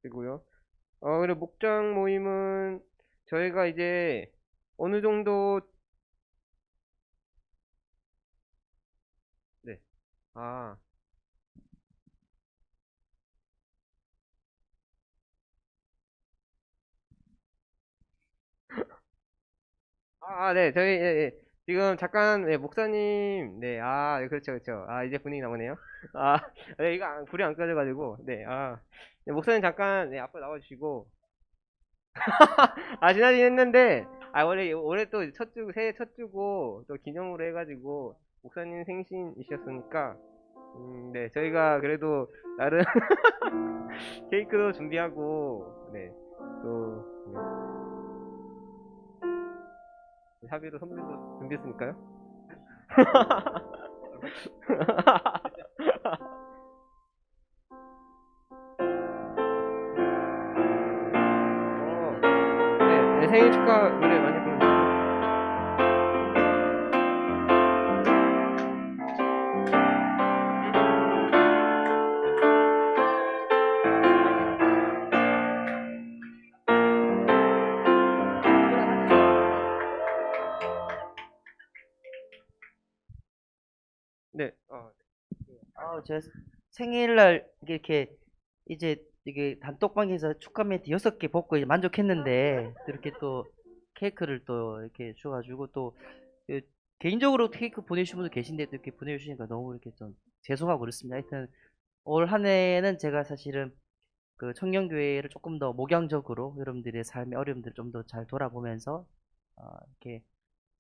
S6: 그리고요. 그리고 목장 모임은 저희가 이제 어느 정도 네, 아, 네, 저희, 예, 예. 지금 잠깐, 네, 목사님, 네, 네, 그렇죠, 그렇죠. 이제 분위기 나오네요. 아, 네, 이거 불이 안 꺼져가지고, 네, 네, 목사님 잠깐, 네, 앞으로 나와주시고, 지나긴 했는데, 원래, 올해 또 첫 주, 새해 첫 주고, 또 기념으로 해가지고, 목사님 생신이셨으니까, 네, 저희가 그래도, 나름, 케이크도 준비하고, 네, 또, 네, 사비로 선물도 준비했으니까요. 네, 네, 생일 축하 노래 많이 불러주세요. 네,
S3: 제 생일날 이렇게 이제 이게 단톡방에서 축하 멘트 6개 받고 이제 만족했는데 또 이렇게 또 케이크를 또 이렇게 줘가지고 또 그 개인적으로 케이크 보내주신 분도 계신데 또 이렇게 보내주시니까 너무 이렇게 좀 죄송하고 그렇습니다. 하여튼 올 한 해는 제가 사실은 그 청년교회를 조금 더 목양적으로 여러분들의 삶의 어려움들을 좀 더 잘 돌아보면서 이렇게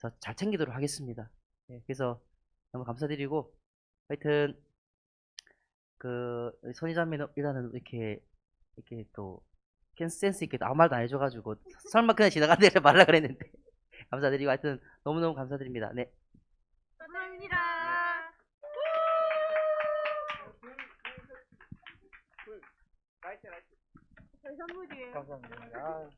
S3: 더 잘 챙기도록 하겠습니다. 네, 그래서 너무 감사드리고 하여튼 그 선희자매이라는 이렇게 또 센스 있게 아무 말도 안 해줘가지고 설마 그냥 지나간다고 말라 그랬는데 감사드리고 하여튼 너무너무 감사드립니다. 네.
S4: 감사합니다.
S6: 라이트.
S4: 제 선물이에요.
S3: 감사합니다.